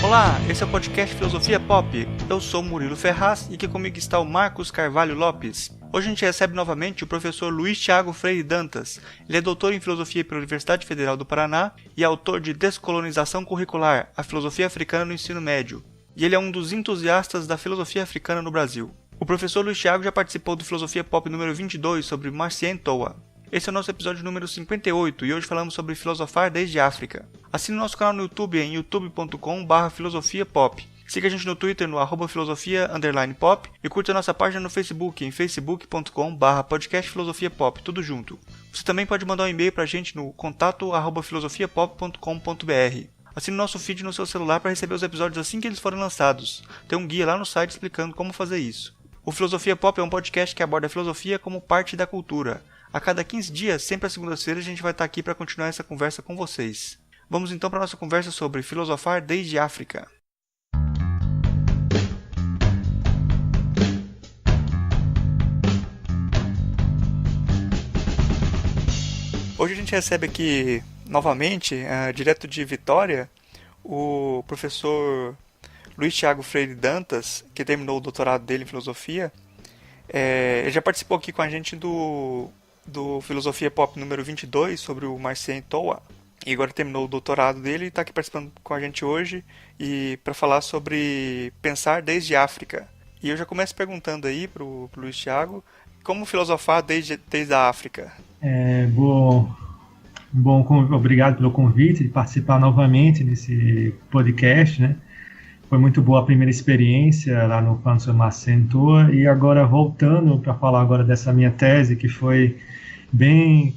Olá, esse é o podcast Filosofia Pop. Eu sou Murilo Ferraz e aqui comigo está o Marcos Carvalho Lopes. Hoje a gente recebe novamente o professor Luiz Thiago Freire Dantas. Ele é doutor em Filosofia pela Universidade Federal do Paraná e autor de Descolonização Curricular, a Filosofia Africana no Ensino Médio. E ele é um dos entusiastas da filosofia africana no Brasil. O professor Luiz Thiago já participou do Filosofia Pop número 22 sobre Marcien Toa. Esse é o nosso episódio número 58 e hoje falamos sobre filosofar desde a África. Assine nosso canal no YouTube em youtube.com/filosofiapop. Siga a gente no Twitter no @filosofia_pop e curta a nossa página no Facebook em facebook.com/podcastfilosofiapop, tudo junto. Você também pode mandar um e-mail pra gente no contato@filosofiapop.com.br. Assine nosso feed no seu celular para receber os episódios assim que eles forem lançados. Tem um guia lá no site explicando como fazer isso. O Filosofia Pop é um podcast que aborda a filosofia como parte da cultura. A cada 15 dias, sempre às segundas-feiras, a gente vai estar aqui para continuar essa conversa com vocês. Vamos então para a nossa conversa sobre filosofar desde a África. Hoje a gente recebe aqui, novamente, direto de Vitória, o professor Luiz Thiago Freire Dantas, que terminou o doutorado dele em filosofia. Ele já participou aqui com a gente do Filosofia Pop número 22 sobre o Marcien Toa, e agora terminou o doutorado dele e está aqui participando com a gente hoje e para falar sobre pensar desde a África. E eu já começo perguntando aí para o Luiz Thiago, como filosofar desde a África? Obrigado pelo convite de participar novamente desse podcast, né? Foi muito boa a primeira experiência lá no Falando sobre Marcien Toa, e agora voltando para falar agora dessa minha tese, que foi bem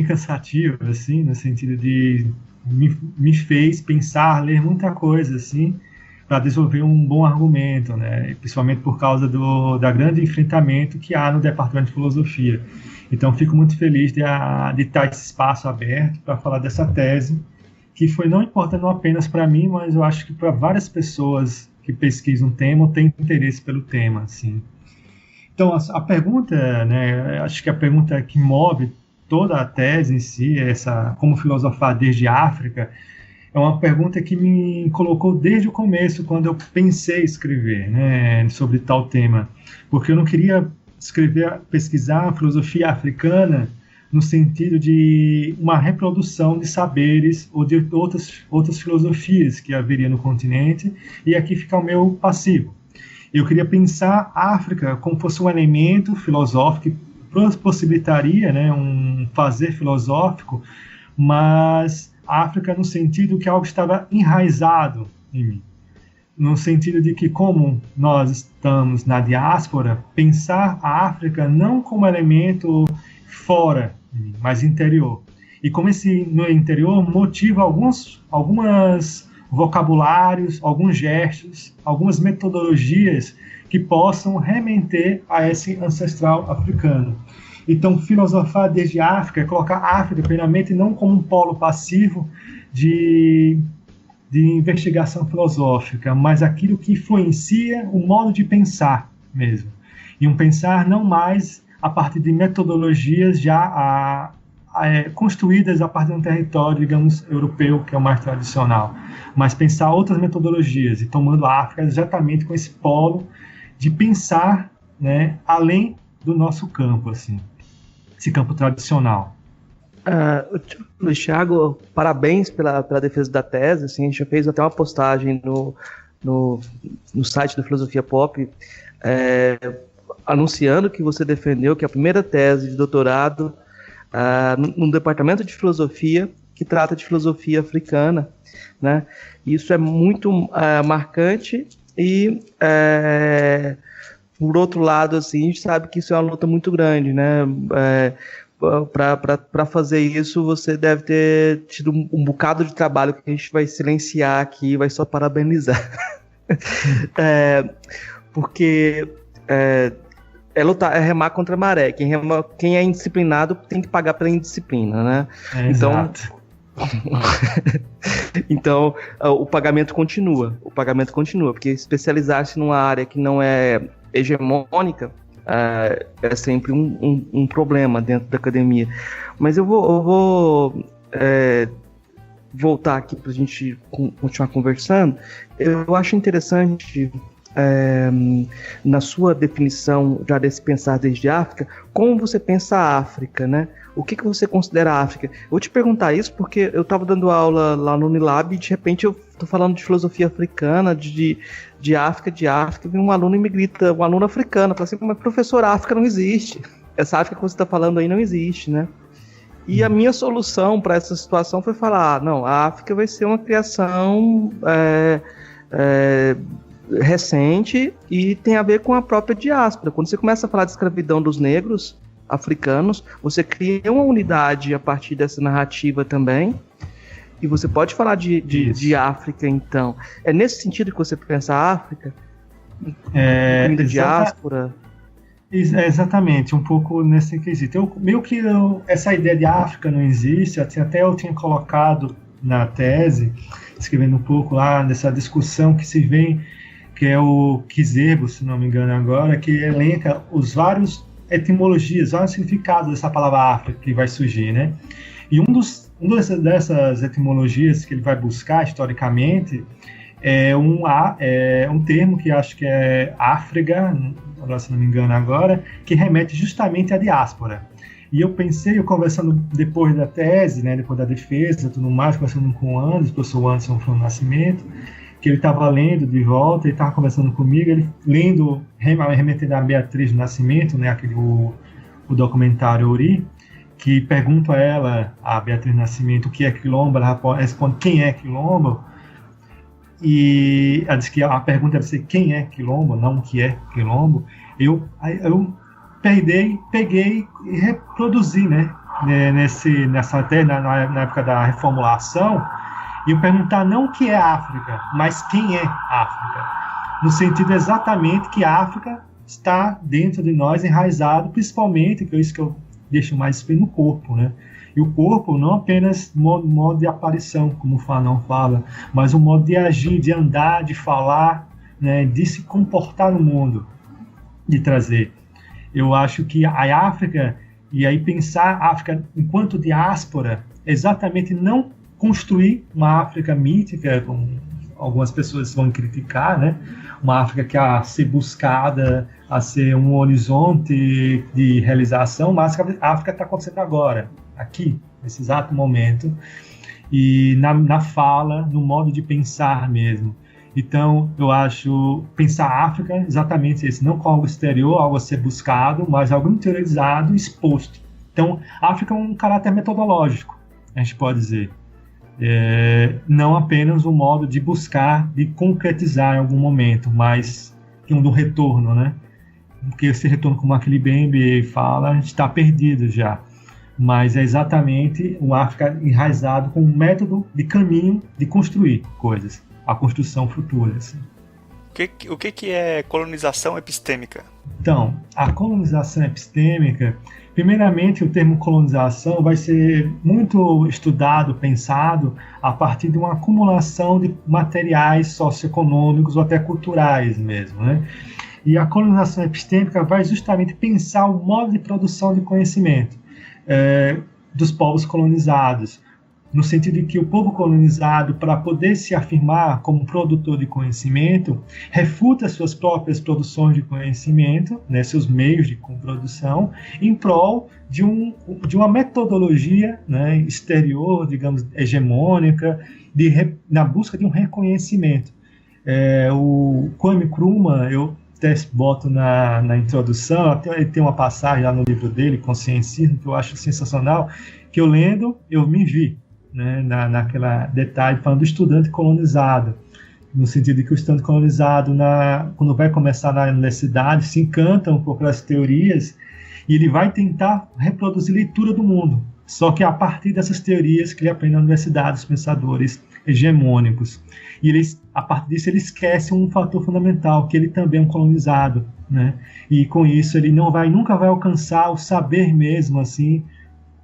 cansativa, assim, no sentido de me fez pensar, ler muita coisa, assim, para desenvolver um bom argumento, né? Principalmente por causa da grande enfrentamento que há no Departamento de Filosofia. Então, fico muito feliz de estar esse espaço aberto para falar dessa tese, que foi não importante não apenas para mim, mas eu acho que para várias pessoas que pesquisam o tema ou têm interesse pelo tema, assim. Então, a pergunta, né, acho que a pergunta que move toda a tese em si, como filosofar desde a África, é uma pergunta que me colocou desde o começo, quando eu pensei em escrever, né, sobre tal tema, porque eu não queria pesquisar a filosofia africana no sentido de uma reprodução de saberes ou de outras filosofias que haveria no continente, e aqui fica o meu passivo. Eu queria pensar a África como fosse um elemento filosófico que possibilitaria, né, um fazer filosófico, mas a África no sentido que algo estava enraizado em mim. No sentido de que, como nós estamos na diáspora, pensar a África não como elemento fora, mas interior. E como no interior motiva alguns vocabulários, alguns gestos, algumas metodologias que possam remeter a esse ancestral africano. Então, filosofar desde a África é colocar a África plenamente não como um polo passivo de investigação filosófica, mas aquilo que influencia o modo de pensar mesmo. E um pensar não mais a partir de metodologias já construídas a partir de um território, digamos, europeu, que é o mais tradicional, mas pensar outras metodologias e tomando a África exatamente com esse polo de pensar, né, além do nosso campo, assim, esse campo tradicional. Luiz Thiago, parabéns pela defesa da tese. Assim, a gente já fez até uma postagem no site do Filosofia Pop, anunciando que você defendeu que a primeira tese de doutorado no departamento de filosofia que trata de filosofia africana, né? Isso é muito marcante e, por outro lado, assim, a gente sabe que isso é uma luta muito grande, né? Para fazer isso, você deve ter tido um bocado de trabalho que a gente vai silenciar aqui e vai só parabenizar. Porque é remar contra a maré. Quem é indisciplinado tem que pagar pela indisciplina, né? Exato. Então, o pagamento continua, porque especializar-se numa área que não é hegemônica é sempre um problema dentro da academia. Mas eu vou voltar aqui para a gente continuar conversando, eu acho interessante, na sua definição já desse pensar desde a África, como você pensa a África, né? O que você considera a África? Eu vou te perguntar isso porque eu estava dando aula lá no Unilab e de repente eu estou falando de filosofia africana, de África, e vem um aluno e me grita, um aluno africano, fala assim, mas professor, a África não existe. Essa África que você está falando aí não existe, né? E a minha solução para essa situação foi falar, não, a África vai ser uma criação recente e tem a ver com a própria diáspora. Quando você começa a falar de escravidão dos negros africanos, você cria uma unidade a partir dessa narrativa também, e você pode falar de África, então. É nesse sentido que você pensa a África? Da diáspora? Exatamente, um pouco nesse quesito. Essa ideia de África não existe, até eu tinha colocado na tese, escrevendo um pouco lá dessa discussão que se vem, que é o Kizerbo, se não me engano agora, que elenca os vários etimologias, vários significados dessa palavra África que vai surgir, né? E dessas etimologias que ele vai buscar historicamente é um termo que acho que é África, se não me engano agora, que remete justamente à diáspora. E eu conversando depois da tese, né, depois da defesa, tudo mais, conversando com o Anderson, o professor Anderson Flor Nascimento, que ele estava lendo de volta, ele estava conversando comigo, ele lendo, remetendo a Beatriz do Nascimento, né, o documentário Ori, que pergunta a ela, a Beatriz Nascimento, o que é quilombo, ela responde quem é quilombo, e ela diz que a pergunta deve ser quem é quilombo, não o que é quilombo. Eu peguei e reproduzi, né, na época da reformulação, e eu perguntar não o que é África, mas quem é África, no sentido exatamente que a África está dentro de nós, enraizado, principalmente, que é isso que eu deixo mais no corpo, né? E o corpo não apenas modo de aparição, como o Fanon fala, mas o modo de agir, de andar, de falar, né, de se comportar no mundo, de trazer. Eu acho que a África, e aí pensar a África enquanto diáspora, exatamente não construir uma África mítica, como algumas pessoas vão criticar, né? Uma África que a ser buscada, a ser um horizonte de realização, mas a África está acontecendo agora, aqui, nesse exato momento, e na fala, no modo de pensar mesmo. Então, eu acho pensar a África exatamente isso, não como algo exterior, algo a ser buscado, mas algo interiorizado e exposto. Então, a África é um caráter metodológico, a gente pode dizer. Não apenas um modo de buscar, de concretizar em algum momento, mas do retorno, né? Porque esse retorno, como aquele Bembe fala, a gente está perdido já. Mas é exatamente o África enraizado com um método de caminho de construir coisas, a construção futura. Assim. O que é colonização epistêmica? Então, a colonização epistêmica, primeiramente, o termo colonização vai ser muito estudado, pensado, a partir de uma acumulação de materiais socioeconômicos ou até culturais mesmo, né? E a colonização epistêmica vai justamente pensar o modo de produção de conhecimento dos povos colonizados, no sentido de que o povo colonizado, para poder se afirmar como produtor de conhecimento, refuta suas próprias produções de conhecimento, né, seus meios de produção, em prol de uma metodologia, né, exterior, digamos, hegemônica, na busca de um reconhecimento. O Kwame Nkrumah, eu até boto na introdução, até tem uma passagem lá no livro dele, Consciencismo, que eu acho sensacional, que eu lendo, eu me vi, né, naquela detalhe, falando do estudante colonizado, no sentido de que o estudante colonizado, quando vai começar na universidade, se encanta um pouco pelas teorias, e ele vai tentar reproduzir leitura do mundo, só que a partir dessas teorias que ele aprende na universidade, os pensadores hegemônicos. E a partir disso ele esquece um fator fundamental, que ele também é um colonizado, né? E com isso ele nunca vai alcançar o saber mesmo, assim,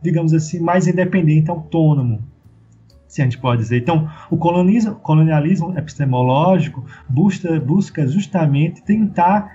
digamos assim, mais independente, autônomo, se a gente pode dizer. Então, o colonialismo epistemológico busca justamente tentar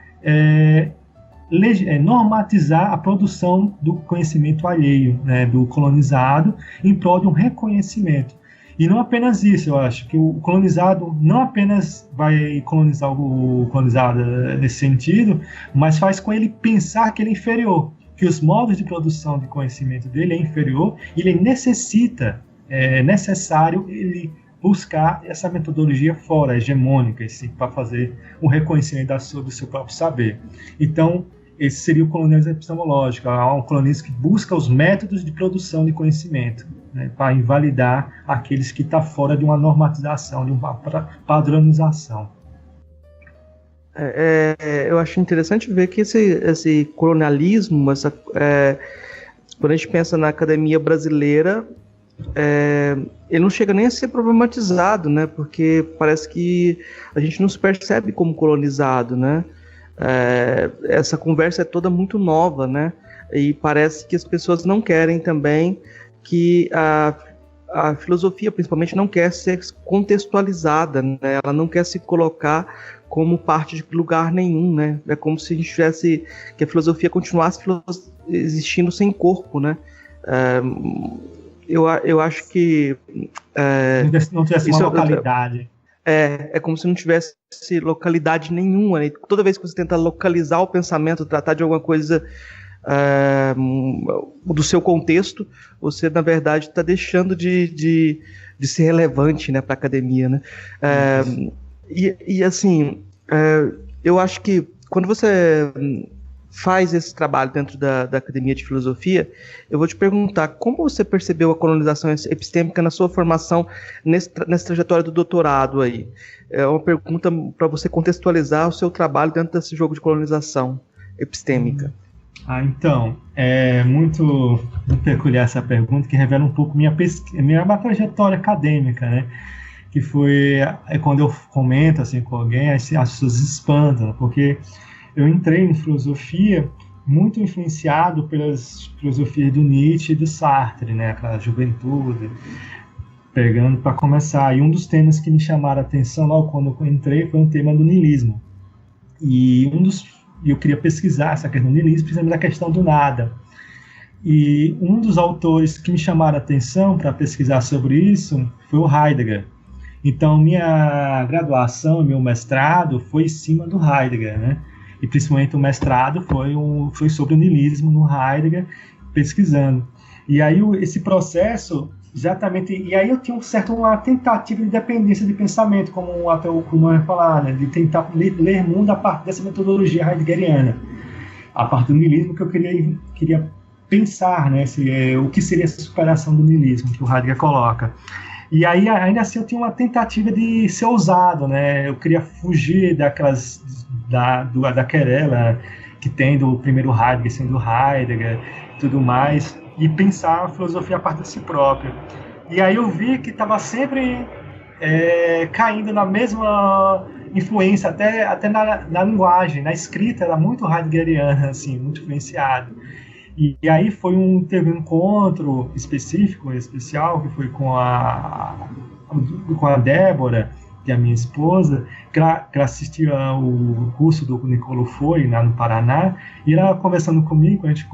normatizar a produção do conhecimento alheio, né, do colonizado, em prol de um reconhecimento. E não apenas isso, eu acho que o colonizado não apenas vai colonizar o colonizado nesse sentido, mas faz com ele pensar que ele é inferior, que os modos de produção de conhecimento dele é inferior, e ele é necessário ele buscar essa metodologia fora, hegemônica, assim, para fazer um reconhecimento sobre o seu próprio saber. Então, esse seria o colonialismo epistemológico, um colonialismo que busca os métodos de produção de conhecimento, né, para invalidar aqueles que estão fora de uma normatização, de uma padronização. Eu acho interessante ver que esse colonialismo, quando a gente pensa na academia brasileira, ele não chega nem a ser problematizado, né? Porque parece que a gente não se percebe como colonizado, né? Essa conversa é toda muito nova, né? E parece que as pessoas não querem também que a filosofia, principalmente, não quer ser contextualizada, né? Ela não quer se colocar como parte de lugar nenhum, né? É como se a gente tivesse que a filosofia continuasse existindo sem corpo, né? Eu acho que não tivesse uma localidade. É como se não tivesse localidade nenhuma, né? Toda vez que você tenta localizar o pensamento, tratar de alguma coisa do seu contexto, você, na verdade, está deixando de ser relevante, né, para a academia, né? Assim, eu acho que quando você faz esse trabalho dentro da Academia de Filosofia, eu vou te perguntar como você percebeu a colonização epistêmica na sua formação nessa trajetória do doutorado aí. É uma pergunta para você contextualizar o seu trabalho dentro desse jogo de colonização epistêmica. Então, é muito peculiar essa pergunta, que revela um pouco minha trajetória acadêmica, né? Que foi quando eu comento assim com alguém, as pessoas se espantam, porque eu entrei em filosofia muito influenciado pelas filosofias do Nietzsche e do Sartre, né? Aquela juventude, pegando para começar. E um dos temas que me chamaram a atenção logo quando eu entrei foi o tema do niilismo. E eu queria pesquisar essa questão do niilismo, precisando da questão do nada. E um dos autores que me chamaram a atenção para pesquisar sobre isso foi o Heidegger. Então, minha graduação, meu mestrado foi em cima do Heidegger, né? E principalmente o mestrado foi sobre o niilismo no Heidegger, pesquisando. E aí esse processo, exatamente, e aí eu tinha uma tentativa de dependência de pensamento, como até o Kuhlmann vai falar, né? De tentar ler mundo a partir dessa metodologia heideggeriana, a partir do niilismo que eu queria pensar, né? O que seria essa superação do niilismo que o Heidegger coloca. E aí, ainda assim, eu tinha uma tentativa de ser ousado, né? Eu queria fugir da querela que tem do primeiro Heidegger, sendo Heidegger e tudo mais, e pensar a filosofia a partir de si próprio. E aí eu vi que estava sempre caindo na mesma influência, até na linguagem, na escrita, era muito heideggeriana, assim, muito influenciado. E aí teve um encontro especial, que foi com a Débora, que é a minha esposa, que ela assistia o curso do Nicolo Foi, lá no Paraná, e ela conversando comigo, a gente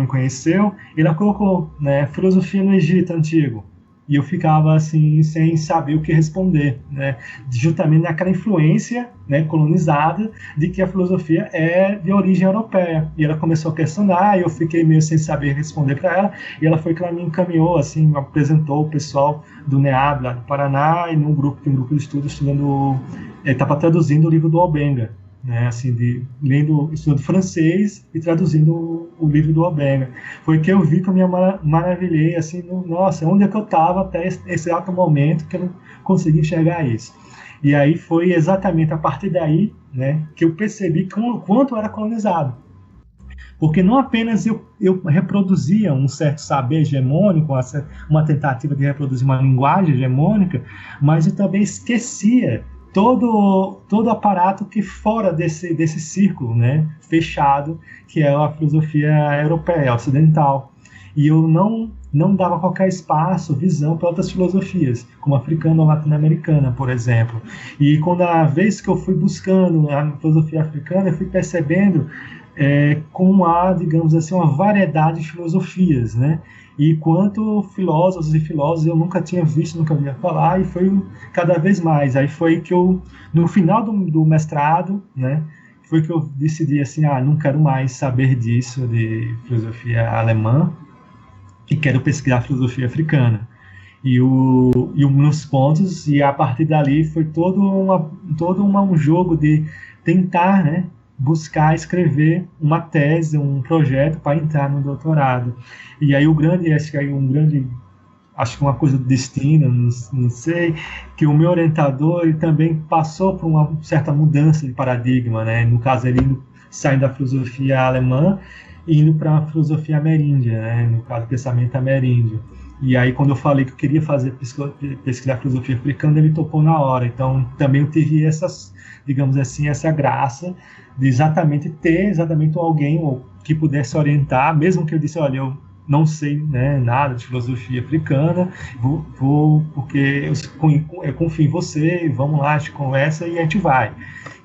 conheceu, e ela colocou, né, filosofia no Egito Antigo. E eu ficava assim, sem saber o que responder, né? Justamente naquela influência, né, colonizada de que a filosofia é de origem europeia. E ela começou a questionar, e eu fiquei meio sem saber responder para ela, e ela foi que ela me encaminhou, assim, me apresentou o pessoal do NEAB, lá do Paraná, e tem um grupo de estudo estudando, estava traduzindo o livro do Albenga, né, assim, estudando francês e traduzindo o livro do Albenga. Foi que eu vi que eu me maravilhei, assim, nossa, onde é que eu estava até esse exato momento que eu não consegui enxergar isso. E aí foi exatamente a partir daí, né, que eu percebi quanto eu era colonizado. Porque não apenas eu reproduzia um certo saber hegemônico, uma tentativa de reproduzir uma linguagem hegemônica, mas eu também esquecia todo o aparato que fora desse círculo, né, fechado, que é a filosofia europeia, ocidental. E eu não dava qualquer espaço, visão para outras filosofias, como a africana ou latino-americana, por exemplo. E quando a vez que eu fui buscando a filosofia africana, eu fui percebendo com digamos assim, uma variedade de filosofias, né? E quanto filósofos e filósofos eu nunca tinha visto, nunca ouvia falar, e foi cada vez mais. Aí foi que eu, no final do mestrado, né, foi que eu decidi assim, não quero mais saber disso, de filosofia alemã, e quero pesquisar filosofia africana. E nos pontos, e a partir dali foi todo um jogo de tentar, né, buscar escrever uma tese, um projeto para entrar no doutorado. E aí acho que uma coisa do destino, não sei, que o meu orientador ele também passou por uma certa mudança de paradigma, né? No caso ele saindo da filosofia alemã e indo para a filosofia ameríndia, né? No caso, pensamento ameríndio. E aí, quando eu falei que eu queria pesquisar filosofia africana, ele topou na hora. Então, também eu tive digamos assim, essa graça de ter alguém que pudesse orientar, mesmo que eu disse, olha, eu não sei, né, nada de filosofia africana, porque eu confio em você, vamos lá, a gente conversa e a gente vai.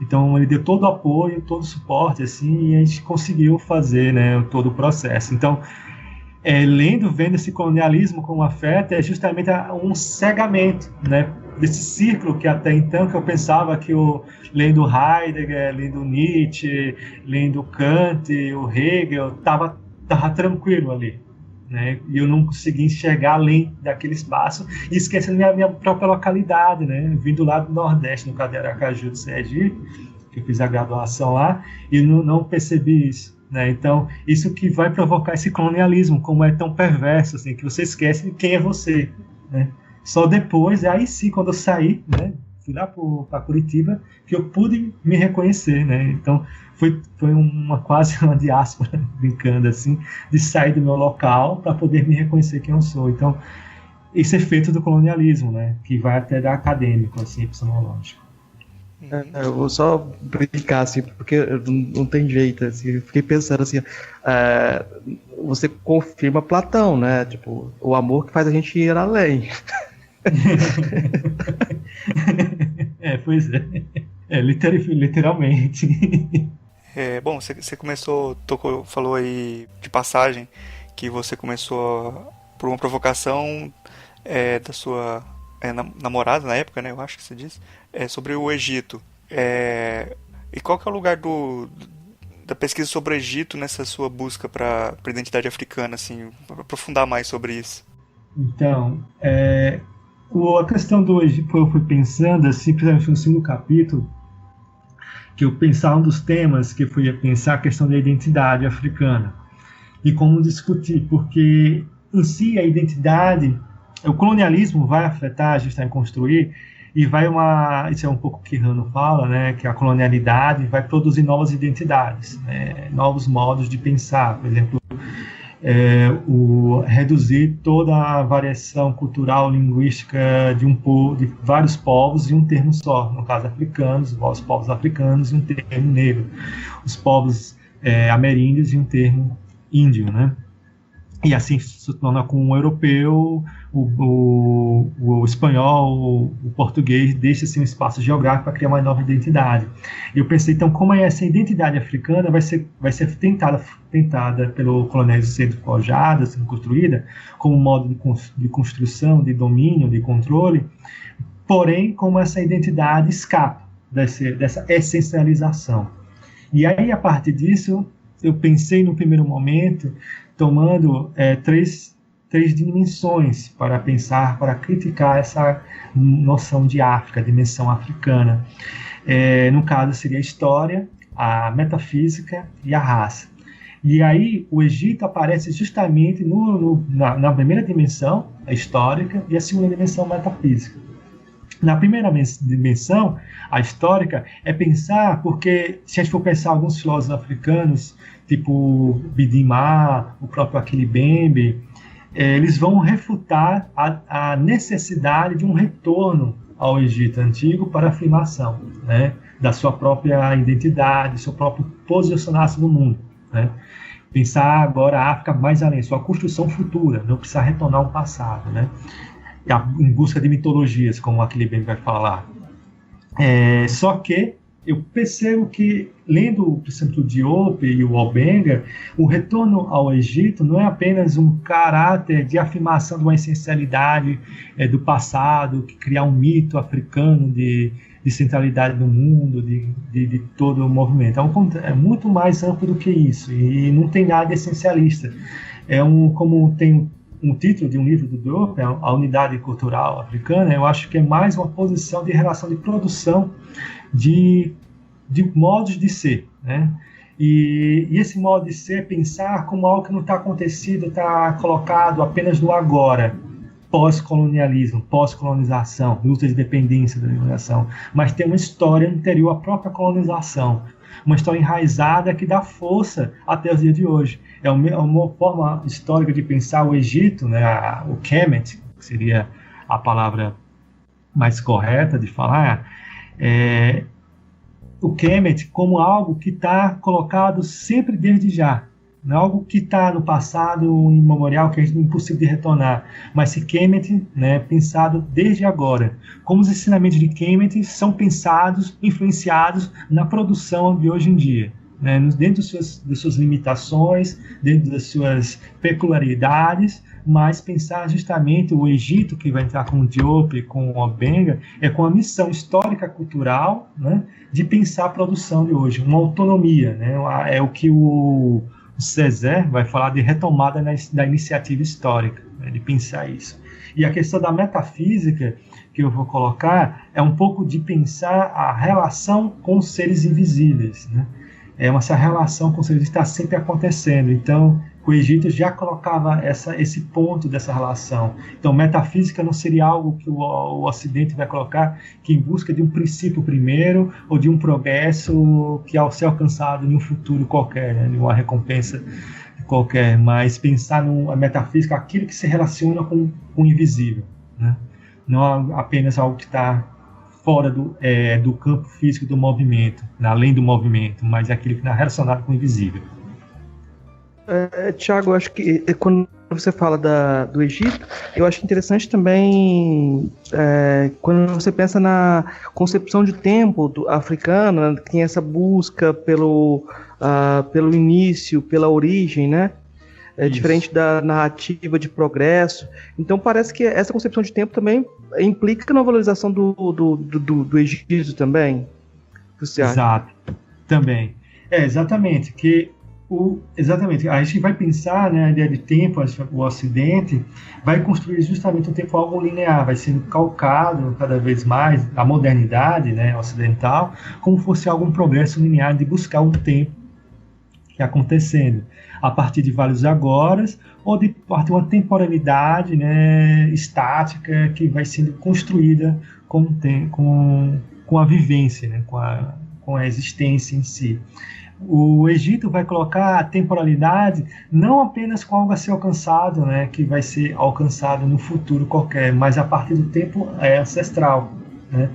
Então, ele deu todo o apoio, todo o suporte, assim, e a gente conseguiu fazer, né, todo o processo. Então, vendo esse colonialismo como afeta, é justamente um cegamento, né, desse círculo que até então que eu pensava que lendo Heidegger, lendo Nietzsche, lendo Kant, o Hegel, tava tranquilo ali, né, e eu não conseguia enxergar além daquele espaço e esquecendo minha própria localidade, né, vindo lá do Nordeste, no caso de Aracaju, do Sergipe, que eu fiz a graduação lá, e não percebi isso. Né? Então, isso que vai provocar esse colonialismo, como é tão perverso, assim, que você esquece de quem é você. Né? Só depois, aí sim, quando eu saí, né, fui lá para Curitiba, que eu pude me reconhecer. Né? Então, foi quase uma diáspora, brincando assim, de sair do meu local para poder me reconhecer quem eu sou. Então, esse efeito do colonialismo, né, que vai até da acadêmico, assim, epistemológico. Eu vou só brincar, assim, porque não tem jeito, assim, eu fiquei pensando assim, você confirma Platão, né, tipo, o amor que faz a gente ir além. Pois é, literalmente. Bom, você falou aí de passagem, que você começou por uma provocação da sua namorada na época, né, eu acho que você disse, sobre o Egito. E qual que é o lugar da pesquisa sobre o Egito nessa sua busca para a identidade africana, assim, para aprofundar mais sobre isso? Então, a questão do Egito, eu fui pensando, assim, principalmente no segundo capítulo, que eu pensava um dos temas que eu fui pensar a questão da identidade africana e como discutir, porque em si a identidade, o colonialismo vai afetar, a gente está em construir, e isso é um pouco o que Rano fala, né, que a colonialidade vai produzir novas identidades, né, novos modos de pensar, por exemplo, reduzir toda a variação cultural, linguística de vários povos em um termo só, no caso africanos, os povos africanos e um termo negro, os povos ameríndios e um termo índio, né? E assim se torna com o europeu, o espanhol, o português, deixa assim um espaço geográfico para criar uma nova identidade. E eu pensei, então, como essa identidade africana vai ser tentada pelo colonialismo sendo forjada, sendo construída, como modo de construção, de domínio, de controle, porém, como essa identidade escapa dessa essencialização. E aí, a partir disso, eu pensei no primeiro momento, tomando três dimensões para pensar, para criticar essa noção de África, dimensão africana. No caso, seria a história, a metafísica e a raça. E aí, o Egito aparece justamente na primeira dimensão, a histórica, e a segunda dimensão, a metafísica. Na primeira dimensão, a histórica, é pensar, porque se a gente for pensar alguns filósofos africanos, tipo Bidimar, o próprio Achille Mbembe, eles vão refutar a necessidade de um retorno ao Egito Antigo para a afirmação, né, da sua própria identidade, do seu próprio posicionar-se no mundo. Né? Pensar agora a África mais além, sua construção futura, não precisar retornar ao passado, né? Em busca de mitologias, como Achille Mbembe vai falar. Só que eu percebo que, lendo, por exemplo, o Diop e o Albenga, o retorno ao Egito não é apenas um caráter de afirmação de uma essencialidade do passado, que criar um mito africano de centralidade no mundo, de todo o movimento. É muito mais amplo do que isso, e não tem nada essencialista. Como tem um título de um livro do Diop, a Unidade Cultural Africana, eu acho que é mais uma posição de relação de produção de modos de ser, né? E esse modo de ser, pensar como algo que não está acontecido, está colocado apenas no agora, pós-colonialismo, pós-colonização, luta de dependência da colonização, mas tem uma história anterior à própria colonização, uma história enraizada que dá força até os dias de hoje. É uma forma histórica de pensar o Egito, né, o Kemet, que seria a palavra mais correta de falar, o Kemet como algo que está colocado sempre desde já, não é algo que está no passado imemorial, que é impossível de retornar, mas esse Kemet, né, pensado desde agora. Como os ensinamentos de Kemet são pensados, influenciados na produção de hoje em dia, né, dentro das suas limitações, dentro das suas peculiaridades, mas pensar justamente o Egito, que vai entrar com o Diop, com o Albenga, com a missão histórica cultural, né, de pensar a produção de hoje, uma autonomia, né, é o que o Césaire vai falar de retomada da iniciativa histórica, né, de pensar isso. E a questão da metafísica, que eu vou colocar, é um pouco de pensar a relação com os seres invisíveis, né? Essa relação com os seres está sempre acontecendo. Então, o Egito já colocava esse ponto dessa relação. Então, metafísica não seria algo que o Ocidente vai colocar que em busca de um princípio primeiro ou de um progresso que ao ser alcançado em um futuro qualquer, né, de uma recompensa qualquer, mas pensar a metafísica, aquilo que se relaciona com o invisível, né? Não apenas algo que está fora do campo físico do movimento, além do movimento, mas aquilo que está relacionado com o invisível. Tiago, eu acho que quando você fala do Egito, eu acho interessante também quando você pensa na concepção de tempo africano, né, que tem essa busca pelo início, pela origem, né? Diferente da narrativa de progresso. Então parece que essa concepção de tempo também implica na valorização do Egito também. Você acha? Exato, também. Exatamente, exatamente. A gente vai pensar, né, a ideia de tempo, o Ocidente vai construir justamente um tempo algo linear, vai sendo calcado cada vez mais a modernidade, né, ocidental, como fosse algum progresso linear de buscar um tempo que acontecendo a partir de vários agoras ou de partir de uma temporalidade, né, estática que vai sendo construída com a vivência, né, com a existência em si. O Egito vai colocar a temporalidade não apenas com algo a ser alcançado, né, que vai ser alcançado no futuro qualquer, mas a partir do tempo ancestral, né.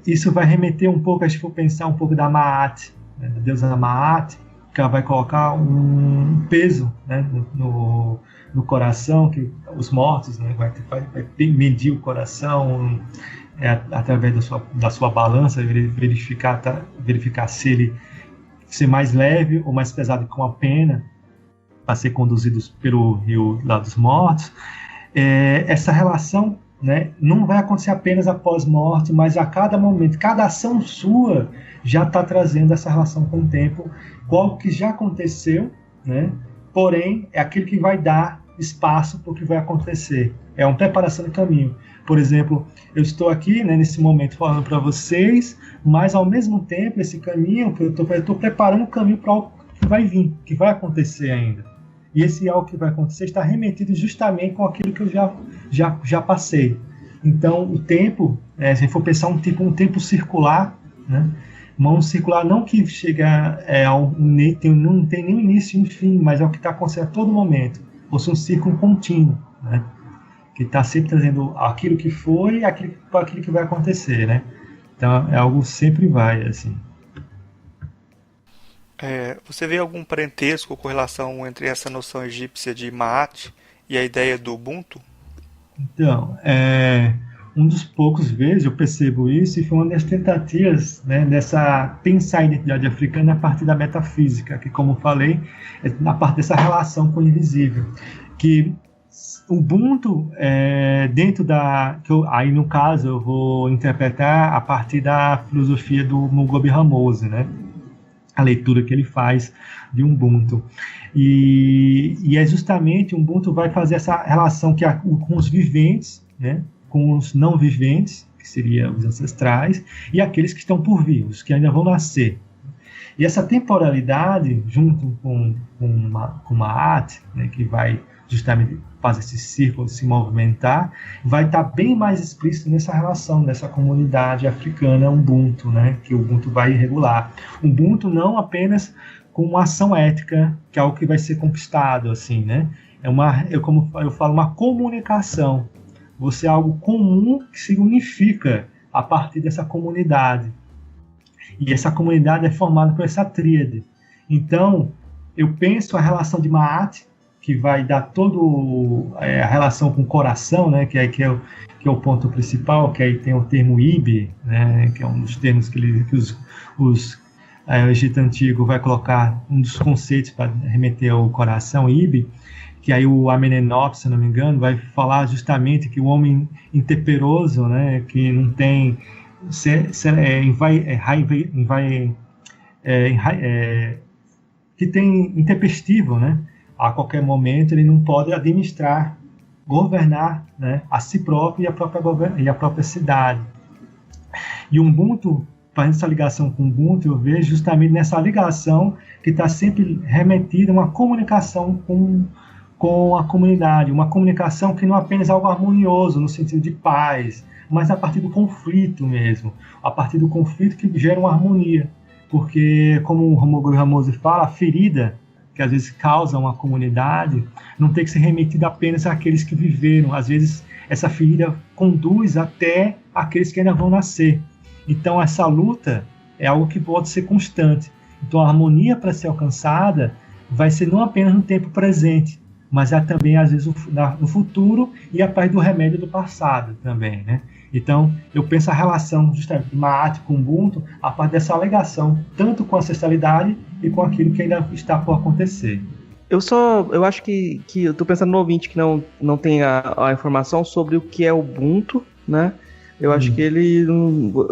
Isso vai remeter um pouco, a gente for pensar um pouco da Maat, né, da deusa Maat, que ela vai colocar um peso, né, no coração, que os mortos, né, vai medir o coração através da sua balança, verificar se ele ser mais leve ou mais pesado com a pena, para ser conduzidos pelo rio lá dos mortos. Essa relação, né, não vai acontecer apenas após morte, mas a cada momento, cada ação sua já está trazendo essa relação com o tempo, com algo que já aconteceu, né, porém é aquilo que vai dar espaço para o que vai acontecer. É uma preparação de caminho. Por exemplo, eu estou aqui, né, nesse momento falando para vocês, mas ao mesmo tempo esse caminho que eu estou preparando o caminho para algo que vai vir, que vai acontecer ainda. E esse algo que vai acontecer está remetido justamente com aquilo que eu já passei. Então, o tempo, se a gente for pensar um tempo circular, né, mão circular não que chega não tem nem início nem fim, mas é o que está acontecendo a todo momento. Ou seja, um círculo contínuo, né, que está sempre trazendo aquilo que foi e aquilo que vai acontecer, né? Então, é algo que sempre vai, assim. Você vê algum parentesco com relação entre essa noção egípcia de Maat e a ideia do Ubuntu? Então, um dos poucos vezes eu percebo isso, e foi uma das tentativas, né, dessa pensar a identidade africana a partir da metafísica, que, como falei, é na parte dessa relação com o invisível, que o Ubuntu, dentro da... aí, no caso, eu vou interpretar a partir da filosofia do Mugabe Ramose, né, a leitura que ele faz de Ubuntu. E é justamente, o Ubuntu vai fazer essa relação com os viventes, né, com os não viventes, que seriam os ancestrais, e aqueles que estão por vir, os que ainda vão nascer. E essa temporalidade, junto com uma arte, né, que vai justamente fazer esse círculo se movimentar, vai estar bem mais explícito nessa relação, nessa comunidade africana Ubuntu, né, que o Ubuntu vai regular. Ubuntu não apenas com uma ação ética, que é algo que vai ser conquistado, assim, né? Como eu falo, uma comunicação. Você é algo comum que se unifica a partir dessa comunidade. E essa comunidade é formada por essa tríade. Então, eu penso a relação de Maat, que vai dar toda a relação com o coração, né, que é o ponto principal, que aí tem o termo Ibe, né, que é um dos termos que o Egito Antigo vai colocar, um dos conceitos para remeter ao coração, Ibe, que aí o Amenenop, se não me engano, vai falar justamente que o homem intemperoso, né, que não tem, que tem intempestivo, né, a qualquer momento ele não pode administrar, governar, né, a si próprio e a própria cidade. E o Ubuntu, fazendo essa ligação com o Ubuntu, eu vejo justamente nessa ligação que está sempre remetida a uma comunicação com a comunidade, uma comunicação que não é apenas algo harmonioso, no sentido de paz, mas a partir do conflito mesmo, a partir do conflito que gera uma harmonia, porque, como o Mugabe Ramose fala, a ferida que às vezes causa uma comunidade não tem que ser remetida apenas àqueles que viveram, às vezes essa ferida conduz até aqueles que ainda vão nascer. Então essa luta é algo que pode ser constante. Então a harmonia, para ser alcançada, vai ser não apenas no tempo presente, mas também, às vezes, no futuro e a partir do remédio do passado também, né? Então, eu penso a relação justamente de Maat com Ubuntu a partir dessa alegação, tanto com a ancestralidade e com aquilo que ainda está por acontecer. Eu acho que eu estou pensando no ouvinte que não tem a informação sobre o que é Ubuntu, né? Eu acho que eu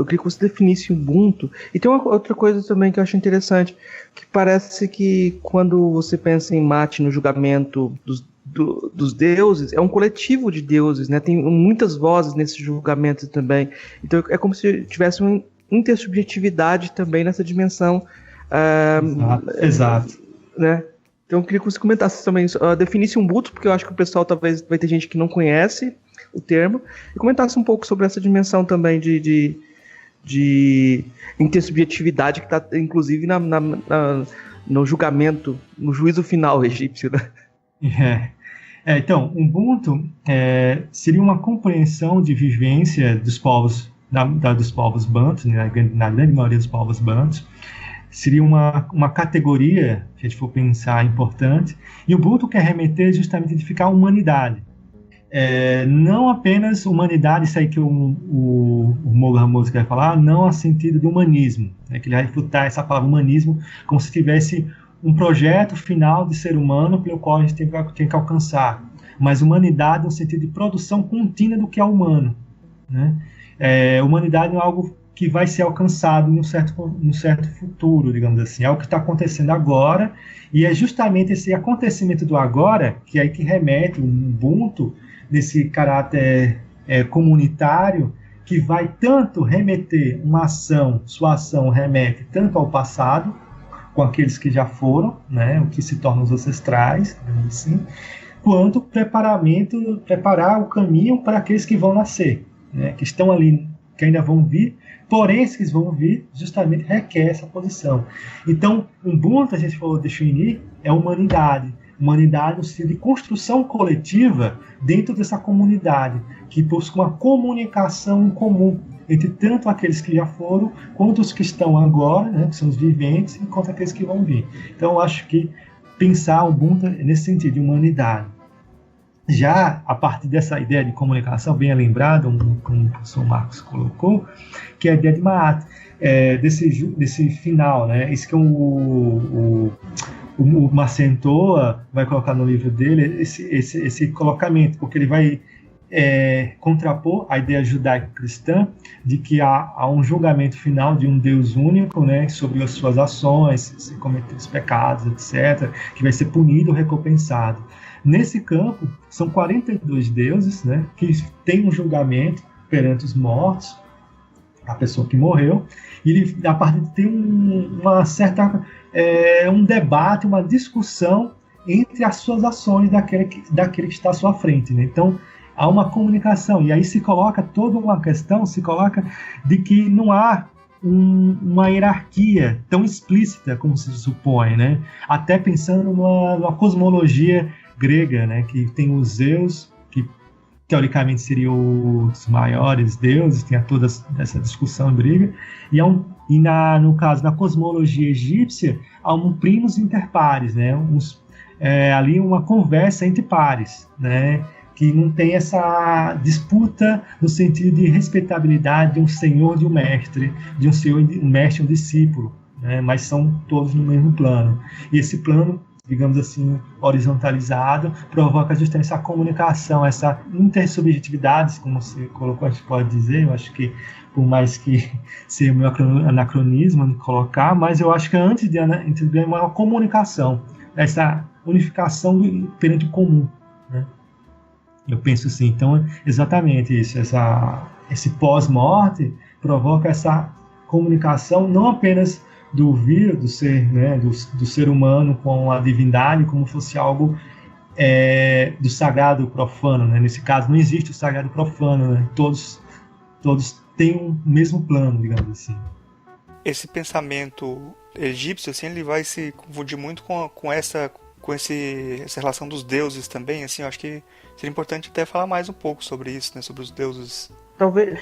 queria que você definisse Ubuntu. E tem uma outra coisa também que eu acho interessante, que parece que quando você pensa em Maat no julgamento dos deuses, é um coletivo de deuses, né? Tem muitas vozes nesse julgamento também. Então é como se tivesse uma intersubjetividade também nessa dimensão. Exato. Né? Então eu queria que você comentasse também, definisse Ubuntu, porque eu acho que o pessoal talvez vai ter gente que não conhece o termo, e comentasse um pouco sobre essa dimensão também de intersubjetividade que está, inclusive, no julgamento, no juízo final egípcio, né? Então, Ubuntu seria uma compreensão de vivência dos povos, dos povos bantus, né, na grande maioria dos povos bantus. Seria uma categoria, se a gente for pensar, importante, e o Ubuntu quer remeter justamente a edificar a humanidade. Não apenas humanidade, isso aí que o Mugabe Ramose quer falar, não a sentido de humanismo, né, que ele vai refutar essa palavra humanismo como se tivesse um projeto final de ser humano pelo qual a gente tem que alcançar, mas humanidade no sentido de produção contínua do que é humano, né? Humanidade não é algo que vai ser alcançado num certo futuro, digamos assim, é o que está acontecendo agora, e é justamente esse acontecimento do agora que é aí que remete o Ubuntu nesse caráter comunitário, que vai tanto remeter sua ação remete tanto ao passado, com aqueles que já foram, né, o que se tornam os ancestrais, assim, quanto preparar o caminho para aqueles que vão nascer, né, que estão ali, que ainda vão vir, porém esses que vão vir justamente requer essa posição. Então, Ubuntu, se a gente for definir, é humanidade no sentido de construção coletiva dentro dessa comunidade, que busca uma comunicação em comum entre tanto aqueles que já foram, quanto os que estão agora, né, que são os viventes, quanto aqueles que vão vir. Então, eu acho que pensar o Ubuntu é nesse sentido, de humanidade. Já a partir dessa ideia de comunicação, bem lembrado, como o professor Marcos colocou, que é a ideia de Ma'at, desse final, né? Isso que o Macentoa vai colocar no livro dele, esse colocamento, porque ele vai contrapor a ideia judaico-cristã de que há um julgamento final de um Deus único, né, sobre as suas ações, se cometer os pecados, etc., que vai ser punido ou recompensado. Nesse campo, são 42 deuses, né, que têm um julgamento perante os mortos, a pessoa que morreu, e ele, a partir de ter um debate, uma discussão entre as suas ações daquele que está à sua frente, né? Então, há uma comunicação, e aí se coloca toda uma questão, de que não há uma hierarquia tão explícita como se supõe, né? Até pensando numa cosmologia grega, né? Que tem os Zeus, que teoricamente seriam os maiores deuses, tem toda essa discussão e briga, no caso, na cosmologia egípcia, há um primus inter pares, né? Ali uma conversa entre pares, né? Que não tem essa disputa no sentido de respeitabilidade de um senhor, de um mestre, de um mestre e um discípulo, né? Mas são todos no mesmo plano. E esse plano, digamos assim, horizontalizado, provoca justamente essa comunicação, essa intersubjetividade, como você colocou, a gente pode dizer. Eu acho que, por mais que seja o meu anacronismo de colocar, mas eu acho que antes de entender uma comunicação, essa unificação perante o comum, né? Eu penso assim. Então, exatamente isso, esse pós-morte provoca essa comunicação não apenas do vir, do ser, né, do ser humano com a divindade, como fosse algo do sagrado profano, né? Nesse caso, não existe o sagrado profano, né? Todos têm um mesmo plano, digamos assim. Esse pensamento egípcio, assim, ele vai se confundir muito com essa relação dos deuses também, assim. Eu acho que seria importante até falar mais um pouco sobre isso, né, sobre os deuses. Talvez,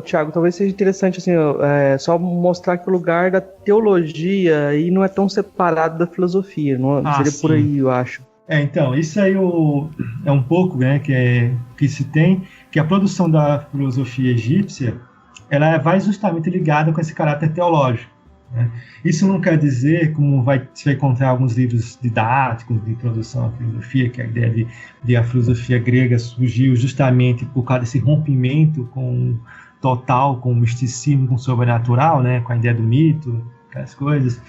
Thiago, talvez seja interessante assim, só mostrar que o lugar da teologia aí não é tão separado da filosofia, não seria sim. Por aí, eu acho. Então, isso aí é um pouco, né, que se tem, que a produção da filosofia egípcia, ela vai justamente ligada com esse caráter teológico, né? Isso não quer dizer, como você vai encontrar alguns livros didáticos de introdução à filosofia, que a ideia de a filosofia grega surgiu justamente por causa desse rompimento com o misticismo, com o sobrenatural, né, com a ideia do mito, aquelas coisas,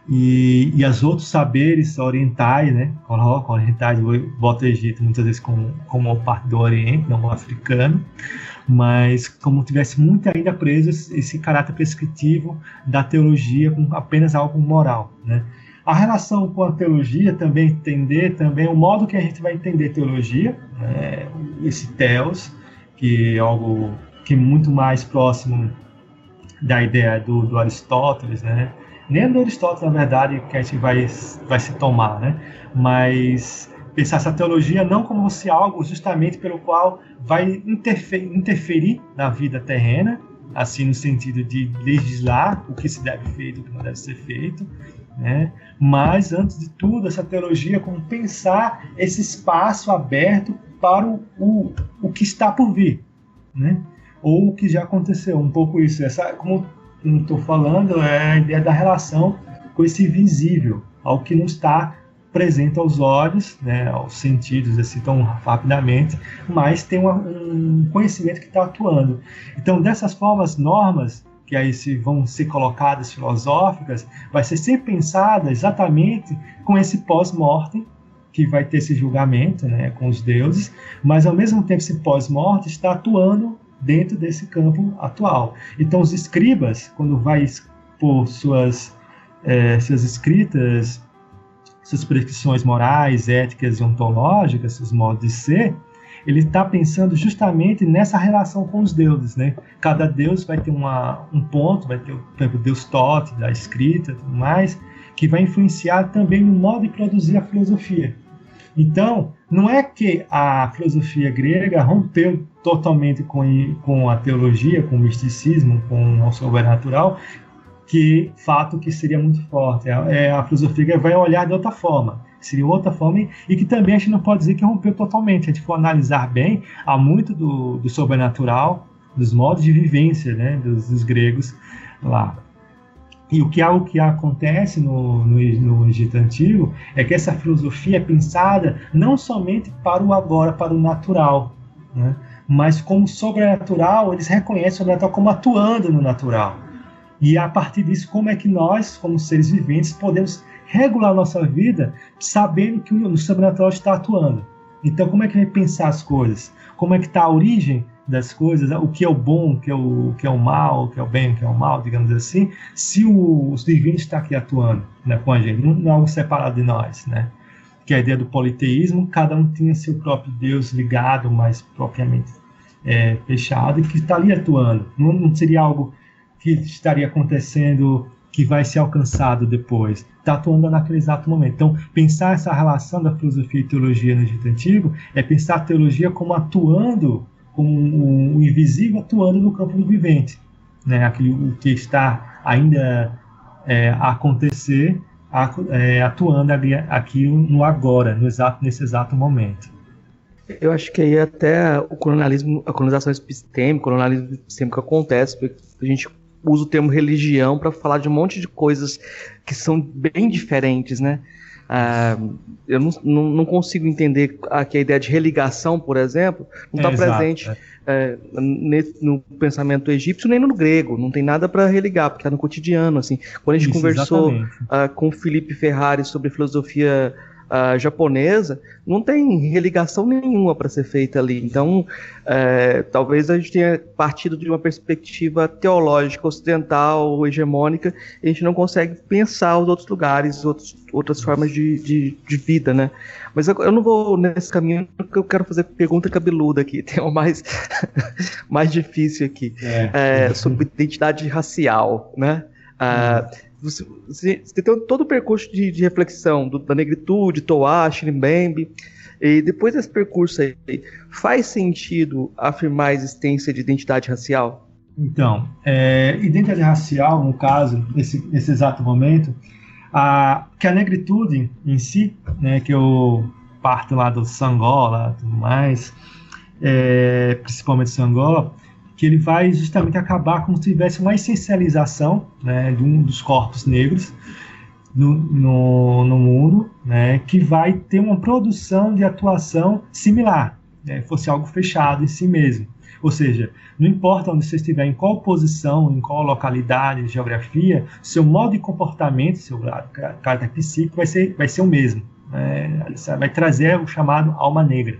e os outros saberes orientais, né, orientais, bota o Egito muitas vezes como parte do Oriente, não o africano, mas como tivesse muito ainda preso esse caráter prescritivo da teologia com apenas algo moral, né? A relação com a teologia também, entender também o modo que a gente vai entender teologia, né? Esse teos, que é algo que é muito mais próximo da ideia do Aristóteles, né? Nem do Aristóteles, na verdade, que a gente vai se tomar, né? Mas pensar essa teologia não como se algo justamente pelo qual vai interferir na vida terrena, assim no sentido de legislar o que se deve feito, o que não deve ser feito, né? Mas antes de tudo essa teologia como pensar esse espaço aberto para o que está por vir, né? Ou o que já aconteceu, um pouco isso. Como eu estou falando, é a ideia da relação com esse visível, ao que não está presente aos olhos, né, aos sentidos, assim, tão rapidamente, mas tem um conhecimento que está atuando. Então, dessas formas, normas que aí vão ser colocadas filosóficas, vai ser sempre pensada exatamente com esse pós-mortem, que vai ter esse julgamento, né, com os deuses, mas ao mesmo tempo esse pós-morte está atuando dentro desse campo atual. Então, os escribas, quando vai expor suas escritas, suas prescrições morais, éticas e ontológicas, seus modos de ser, ele está pensando justamente nessa relação com os deuses, né? Cada deus vai ter um ponto, vai ter, por exemplo, o deus Tote, da escrita e tudo mais, que vai influenciar também no modo de produzir a filosofia. Então, não é que a filosofia grega rompeu totalmente com a teologia, com o misticismo, com o sobrenatural, fato que seria muito forte. A filosofia vai olhar de outra forma. seria outra forma, e que também a gente não pode dizer que rompeu totalmente. Se a gente for analisar bem, há muito do sobrenatural, dos modos de vivência, né, dos gregos lá. E o que acontece no Egito Antigo é que essa filosofia é pensada não somente para o agora, para o natural, né? Mas como sobrenatural, eles reconhecem o sobrenatural como atuando no natural. E a partir disso, como é que nós, como seres viventes, podemos regular a nossa vida sabendo que o sobrenatural está atuando. Então, como é que vai pensar as coisas? Como é que está a origem das coisas, o que é o bom, o que é o mal, o que é o bem, o que é o mal, digamos assim, se os divinos estão aqui atuando, né, com a gente, não é algo separado de nós, né? Que é a ideia do politeísmo, cada um tinha seu próprio Deus ligado, mais propriamente fechado, e que está ali atuando. Não seria algo que estaria acontecendo, que vai ser alcançado depois. Está atuando naquele exato momento. Então, pensar essa relação da filosofia e teologia no Egito Antigo é pensar a teologia como atuando, como o invisível atuando no campo do vivente, né? O que está ainda a acontecer, atuando aqui no agora, nesse exato momento. Eu acho que aí até a colonização epistêmica, o colonialismo epistêmico acontece, porque a gente usa o termo religião para falar de um monte de coisas que são bem diferentes, né? Eu não consigo entender que a ideia de religação, por exemplo, não está presente no pensamento egípcio nem no grego. Não tem nada para religar, porque está no cotidiano. Assim. Quando a gente conversou com o Felipe Ferrari sobre filosofia japonesa, não tem religação nenhuma para ser feita ali. Então, talvez a gente tenha partido de uma perspectiva teológica ocidental, hegemônica, e a gente não consegue pensar os outros lugares, outras formas de vida, né? Mas eu não vou nesse caminho, porque eu quero fazer pergunta cabeluda aqui, tem uma mais difícil aqui, sobre identidade racial, né? Você tem todo o percurso de reflexão da negritude, Toa, Mbembe, e depois desse percurso aí, faz sentido afirmar a existência de identidade racial? Então, identidade racial, no caso, nesse exato momento, que a negritude em si, né, que eu parto lá do Sangó, tudo mais, principalmente Sangó, que ele vai justamente acabar como se tivesse uma essencialização, né, de um dos corpos negros no mundo, né, que vai ter uma produção de atuação similar, né, fosse algo fechado em si mesmo. Ou seja, não importa onde você estiver, em qual posição, em qual localidade, geografia, seu modo de comportamento, seu caráter psíquico vai ser o mesmo. Né, vai trazer o chamado alma negra,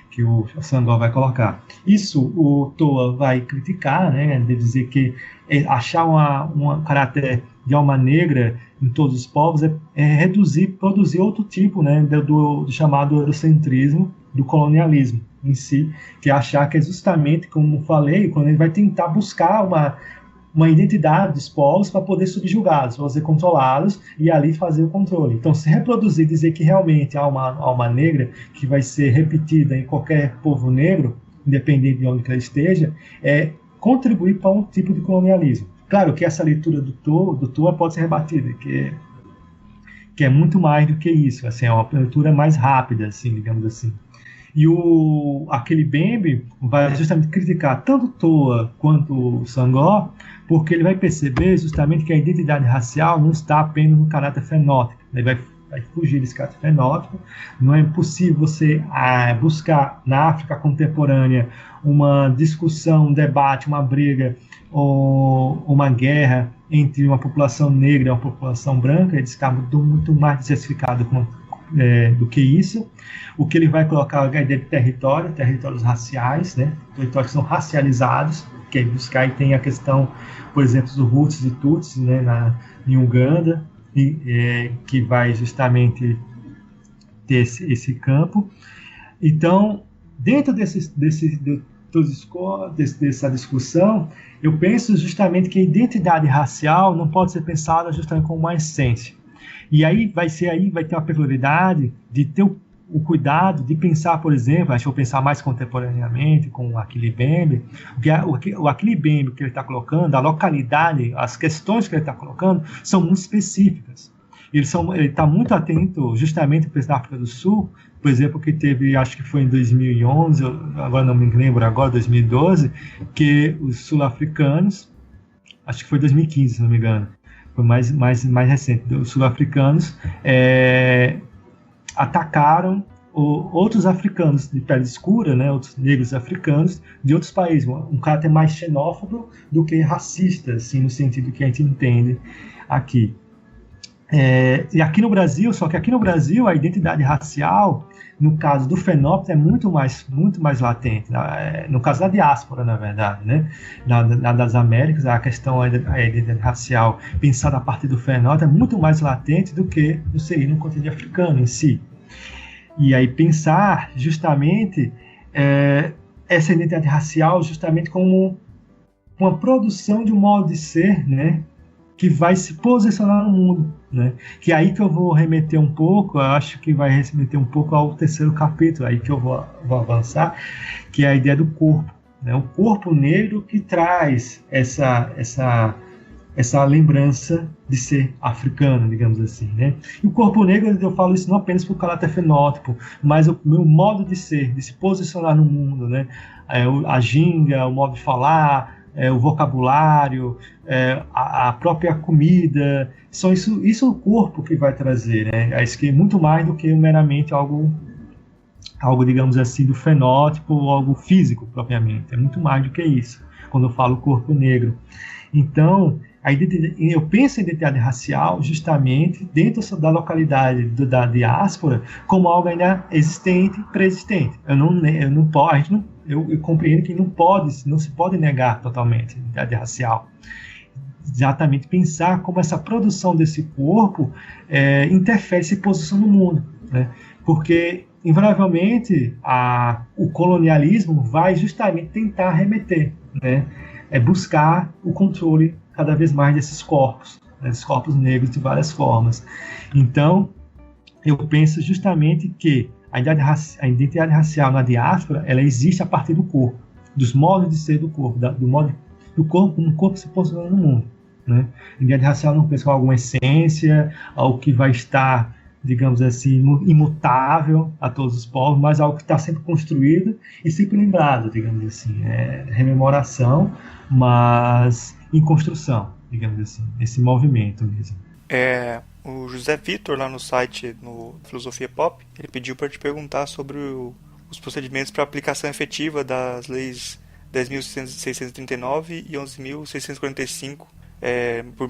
que o Sangó vai colocar. Isso o Toa vai criticar, né, de dizer que achar um caráter de alma negra em todos os povos é produzir outro tipo, né, do chamado eurocentrismo, do colonialismo em si, que é achar que é justamente, como falei, quando ele vai tentar buscar uma identidade dos povos para poder subjugá-los, para poder controlá-los e ali fazer o controle. Então, se reproduzir, dizer que realmente há uma alma negra que vai ser repetida em qualquer povo negro, independente de onde que ela esteja, é contribuir para um tipo de colonialismo. Claro que essa leitura do Toa pode ser rebatida, que é muito mais do que isso, assim, é uma leitura mais rápida, assim, digamos assim. E o Aquilibembe vai justamente criticar tanto Toa quanto o Sangó, porque ele vai perceber justamente que a identidade racial não está apenas no caráter fenótipo. Ele vai fugir desse caráter fenótipo. Não é possível você buscar na África contemporânea uma discussão, um debate, uma briga ou uma guerra entre uma população negra e uma população branca. Ele está muito mais diversificado do que isso. O que ele vai colocar é a ideia de territórios raciais, né? Territórios que são racializados, que é buscar, e tem a questão, por exemplo, dos Hutus e Tutsis, né, em Uganda, que vai justamente ter esse campo. Então, dentro dessa discussão, eu penso justamente que a identidade racial não pode ser pensada justamente como uma essência. E aí vai ter uma peculiaridade de ter o cuidado de pensar, por exemplo, acho que eu vou pensar mais contemporaneamente com o Aquilibembe, o Aquilibembe que ele está colocando, a localidade, as questões que ele está colocando são muito específicas. ele está muito atento justamente para a África do Sul, por exemplo, que teve, acho que foi em 2011, agora não me lembro, agora 2012, que os sul-africanos, acho que foi 2015, se não me engano, foi mais recente, os sul-africanos atacaram outros africanos de pele escura, né, outros negros africanos de outros países, um caráter mais xenófobo do que racista, assim, no sentido que a gente entende aqui. E aqui no Brasil, só que aqui no Brasil a identidade racial, no caso do fenótipo, é muito mais latente. No caso da diáspora, na verdade, né? Das Américas, a questão da identidade racial pensada a partir do fenótipo é muito mais latente do que no continente africano em si. E aí pensar justamente essa identidade racial justamente como uma produção de um modo de ser, né, que vai se posicionar no mundo, né? Que é aí que eu vou remeter um pouco, eu acho que vai remeter um pouco ao terceiro capítulo, aí que eu vou avançar, que é a ideia do corpo, né? O corpo negro que traz essa lembrança de ser africano, digamos assim, né? E o corpo negro, eu falo isso não apenas por caráter fenótipo, mas o meu modo de ser, de se posicionar no mundo, né? A ginga, o modo de falar, o vocabulário, a própria comida, isso é o corpo que vai trazer, né? Isso que é muito mais do que meramente algo, digamos assim, do fenótipo ou algo físico propriamente, é muito mais do que isso, quando eu falo corpo negro. Então, eu penso em identidade racial justamente dentro da localidade da diáspora como algo ainda existente, preexistente. Eu compreendo que não se pode negar totalmente a identidade racial. Exatamente pensar como essa produção desse corpo interfere, se posiciona no mundo, né? Porque invariavelmente o colonialismo vai justamente tentar remeter, né? Buscar o controle cada vez mais desses corpos, né, desses corpos negros de várias formas. Então, eu penso justamente que a identidade racial na diáspora, ela existe a partir do corpo, dos modos de ser do corpo, do modo do corpo, como o corpo se posiciona no mundo, né? A identidade racial não pensa em alguma essência, algo que vai estar, digamos assim, imutável a todos os povos, mas algo que está sempre construído e sempre lembrado, digamos assim, rememoração, mas em construção, digamos assim, esse movimento mesmo. O José Vitor, lá no site, no Filosofia Pop, ele pediu para te perguntar sobre os procedimentos para aplicação efetiva das leis 10.639 e 11.645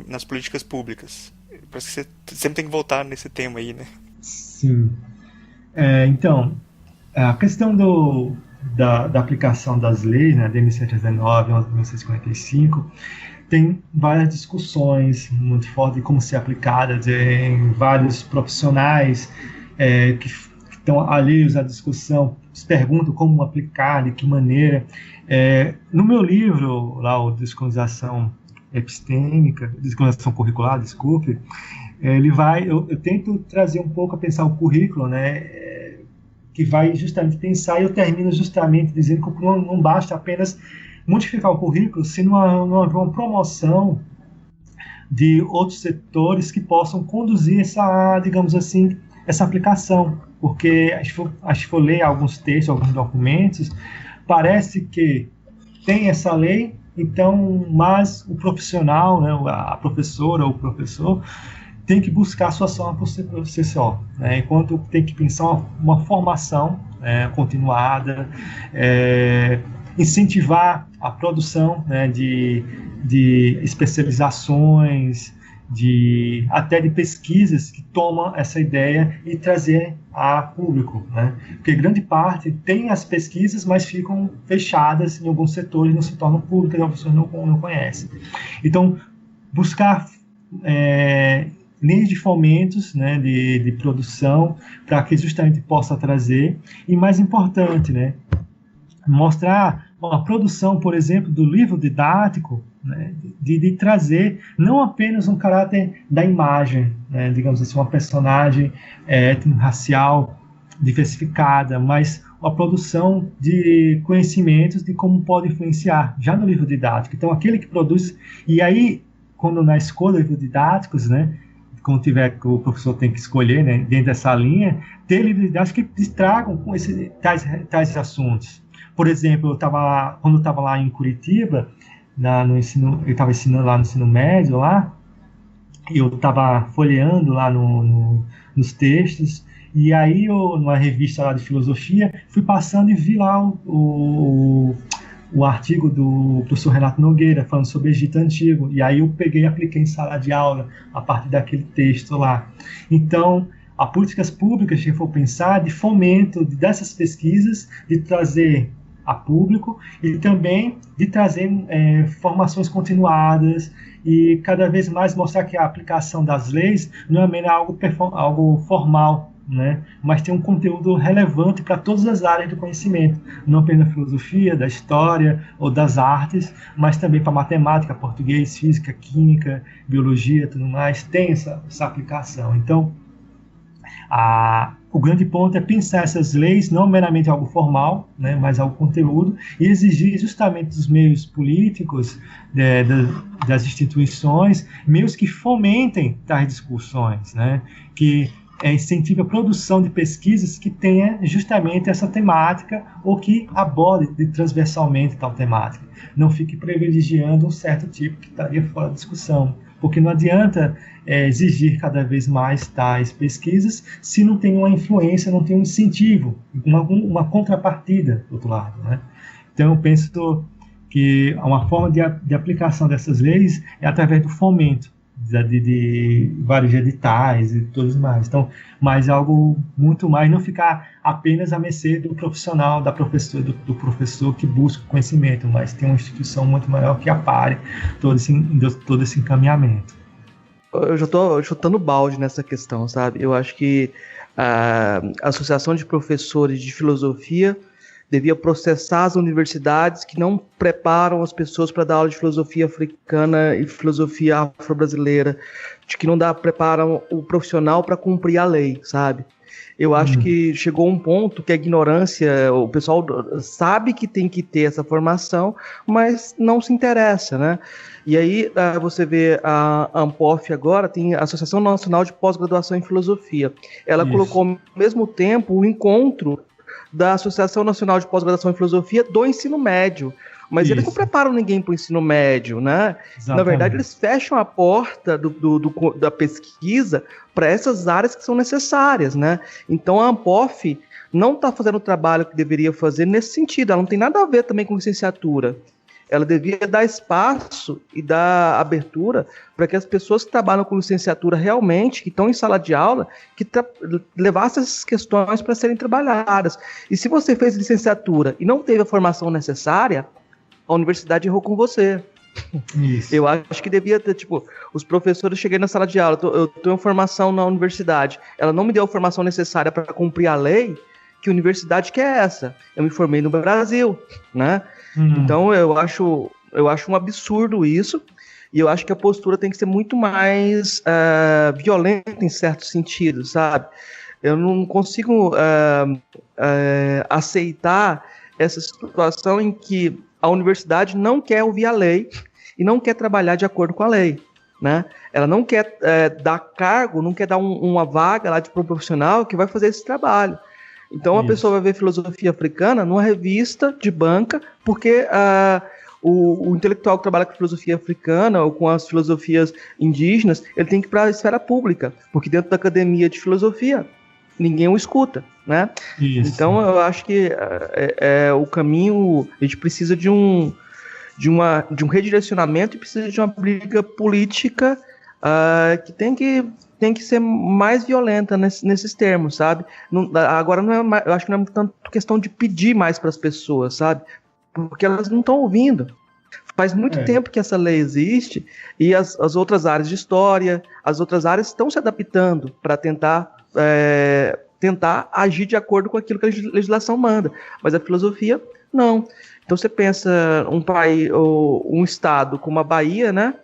nas políticas públicas. Parece que você sempre tem que voltar nesse tema aí, né? Sim. Então, a questão da aplicação das leis, né, 10.639 e 11.645, tem várias discussões muito fortes de como ser aplicadas em vários profissionais que estão alheios à discussão, se perguntam como aplicar, de que maneira. No meu livro, lá, o Descolonização Epistêmica, Descolonização Curricular, desculpe, eu tento trazer um pouco a pensar o currículo, né, que vai justamente pensar, e eu termino justamente dizendo que não basta apenas modificar o currículo se não houver uma promoção de outros setores que possam conduzir essa, digamos assim, essa aplicação, porque a gente for ler alguns textos, alguns documentos, parece que tem essa lei, então, mas o profissional, né, a professora ou o professor, tem que buscar a sua ação por si só, né, enquanto tem que pensar uma formação continuada, incentivar a produção, né, de especializações, até de pesquisas que tomam essa ideia e trazer a público, né? Porque grande parte tem as pesquisas, mas ficam fechadas em alguns setores, não se tornam públicas, as pessoas não conhecem. Então, buscar linhas de fomentos, né, de produção, para que justamente possa trazer, e mais importante, né, mostrar a produção, por exemplo, do livro didático, né, de trazer não apenas um caráter da imagem, né, digamos assim, uma personagem étnico-racial diversificada, mas a produção de conhecimentos de como pode influenciar, já no livro didático. Então, aquele que produz... E aí, quando na escolha de livros didáticos, né, quando tiver que o professor tem que escolher, né, dentro dessa linha, ter livros didáticos que tragam com tais assuntos. Por exemplo, quando eu estava lá em Curitiba, no ensino, eu estava ensinando lá no ensino médio, lá, e eu estava folheando lá nos textos, e aí numa revista lá de filosofia, fui passando e vi lá o artigo do professor Renato Nogueira falando sobre o Egito Antigo, e aí eu peguei e apliquei em sala de aula a partir daquele texto lá. Então, as políticas públicas, se for pensar, de fomento dessas pesquisas, de trazer a público e também de trazer formações continuadas e cada vez mais mostrar que a aplicação das leis não é apenas algo formal, né? Mas tem um conteúdo relevante para todas as áreas do conhecimento, não apenas da filosofia, da história ou das artes, mas também para matemática, português, física, química, biologia, tudo mais, tem essa aplicação. Então, o grande ponto é pensar essas leis não meramente algo formal, né, mas algo conteúdo, e exigir justamente dos meios políticos, das instituições, meios que fomentem tais discussões, né, que incentive a produção de pesquisas que tenha justamente essa temática ou que aborde transversalmente tal temática. Não fique privilegiando um certo tipo que estaria fora da discussão, porque não adianta exigir cada vez mais tais pesquisas se não tem uma influência, não tem um incentivo, uma contrapartida do outro lado, né? Então, eu penso que uma forma de aplicação dessas leis é através do fomento de vários editais e tudo mais. Então, mas algo muito mais, não ficar apenas à mercê do profissional, da professora, do professor que busca conhecimento, mas tem uma instituição muito maior que apare todo esse encaminhamento. Eu já estou chutando balde nessa questão, sabe? Eu acho que a Associação de Professores de Filosofia devia processar as universidades que não preparam as pessoas para dar aula de filosofia africana e filosofia afro-brasileira, de que não preparam o profissional para cumprir a lei, sabe? Eu acho que chegou um ponto que a ignorância, o pessoal sabe que tem que ter essa formação, mas não se interessa, né? E aí você vê a ANPOF agora, tem a Associação Nacional de Pós-Graduação em Filosofia. Ela colocou ao mesmo tempo o encontro da Associação Nacional de Pós-Graduação em Filosofia do ensino médio. Mas eles não preparam ninguém para o ensino médio, né? Exatamente. Na verdade, eles fecham a porta da pesquisa para essas áreas que são necessárias, né? Então, a ANPOF não está fazendo o trabalho que deveria fazer nesse sentido. Ela não tem nada a ver também com licenciatura. Ela devia dar espaço e dar abertura para que as pessoas que trabalham com licenciatura realmente, que estão em sala de aula, que levassem essas questões para serem trabalhadas. E se você fez licenciatura e não teve a formação necessária, a universidade errou com você. Isso. Eu acho que devia ter, os professores, cheguei na sala de aula, eu tenho formação na universidade, ela não me deu a formação necessária para cumprir a lei. Que universidade que é essa? Eu me formei no Brasil, né? Então eu acho um absurdo isso, e eu acho que a postura tem que ser muito mais violenta em certo sentido, sabe? Eu não consigo aceitar essa situação em que a universidade não quer ouvir a lei e não quer trabalhar de acordo com a lei, né? Ela não quer dar cargo, não quer dar uma vaga lá de profissional que vai fazer esse trabalho. Então a pessoa vai ver filosofia africana numa revista de banca, porque o intelectual que trabalha com filosofia africana ou com as filosofias indígenas, ele tem que ir para a esfera pública, porque dentro da academia de filosofia ninguém o escuta, né? Isso. Então eu acho que o caminho, a gente precisa de um redirecionamento e precisa de uma briga política que tem que ser mais violenta nesses termos, sabe? Agora eu acho que não é tanto questão de pedir mais para as pessoas, sabe? Porque elas não estão ouvindo. Faz muito tempo que essa lei existe e as outras áreas de história, as outras áreas estão se adaptando para tentar agir de acordo com aquilo que a legislação manda. Mas a filosofia, não. Então você pensa um país, ou um estado como a Bahia, né?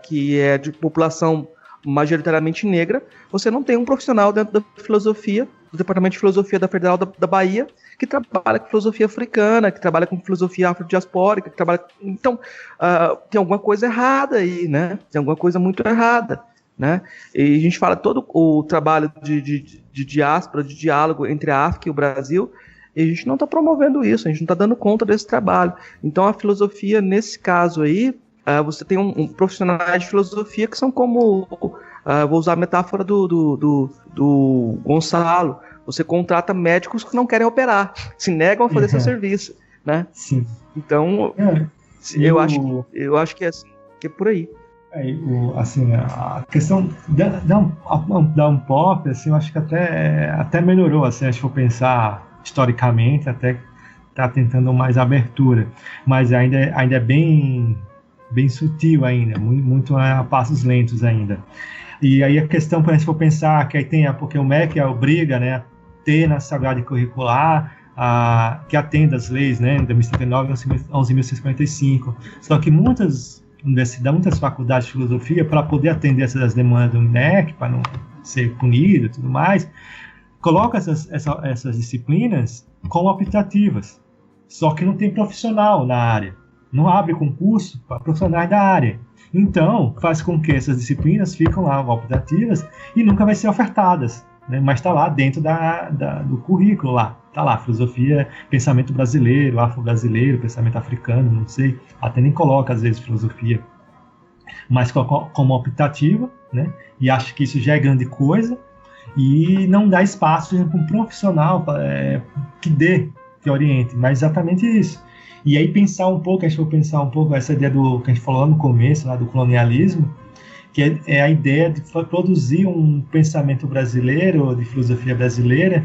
Que é de população majoritariamente negra, você não tem um profissional dentro da filosofia, do Departamento de Filosofia da Federal da Bahia, que trabalha com filosofia africana, que trabalha com filosofia afrodiaspórica, que trabalha... Então, tem alguma coisa errada aí, né? Tem alguma coisa muito errada. né? E a gente fala todo o trabalho de diáspora, de diálogo entre a África e o Brasil, e a gente não está promovendo isso, a gente não está dando conta desse trabalho. Então a filosofia, nesse caso aí, você tem um profissionais de filosofia que são como, vou usar a metáfora do Gonçalo, você contrata médicos que não querem operar, se negam a fazer seu serviço, né? Sim. Então, eu acho que é por aí. Assim, a questão da Unpop, assim, eu acho que até melhorou, assim, se for pensar historicamente, até está tentando mais abertura, mas ainda é bem sutil ainda, muito a passos lentos ainda. E aí a questão, se for pensar, que aí porque o MEC obriga, né, a ter na sua grade curricular que atenda às leis, né, de 2079 e 11.645, só que muitas universidades, muitas faculdades de filosofia, para poder atender essas demandas do MEC, para não ser punido e tudo mais, coloca essas disciplinas como optativas, só que não tem profissional na área, não abre concurso para profissionais da área. Então, faz com que essas disciplinas ficam lá optativas e nunca vai ser ofertadas, né? Mas está lá dentro do currículo lá. Está lá, filosofia, pensamento brasileiro, afro-brasileiro, pensamento africano, não sei, até nem coloca às vezes filosofia, mas como optativa, né? E acho que isso já é grande coisa, e não dá espaço para um profissional que oriente, mas exatamente isso. E aí a gente for pensar um pouco essa ideia que a gente falou lá no começo, lá do colonialismo, que é a ideia de produzir um pensamento brasileiro, de filosofia brasileira,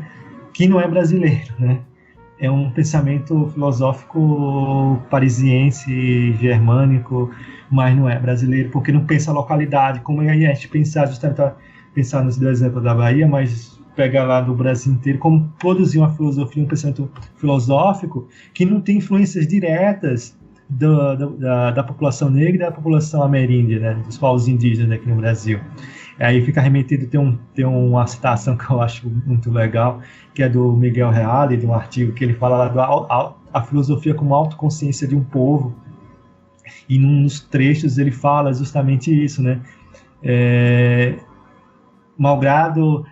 que não é brasileiro, né? É um pensamento filosófico parisiense, germânico, mas não é brasileiro, porque não pensa a localidade, como a gente pensar no exemplo da Bahia, mas pega lá do Brasil inteiro, como produzir uma filosofia, um pensamento filosófico que não tem influências diretas da população negra e da população ameríndia, né, dos povos indígenas aqui no Brasil. Aí fica remetido, tem uma citação que eu acho muito legal, que é do Miguel Reale, de um artigo que ele fala lá a filosofia como autoconsciência de um povo, e nos trechos ele fala justamente isso, né? Malgrado,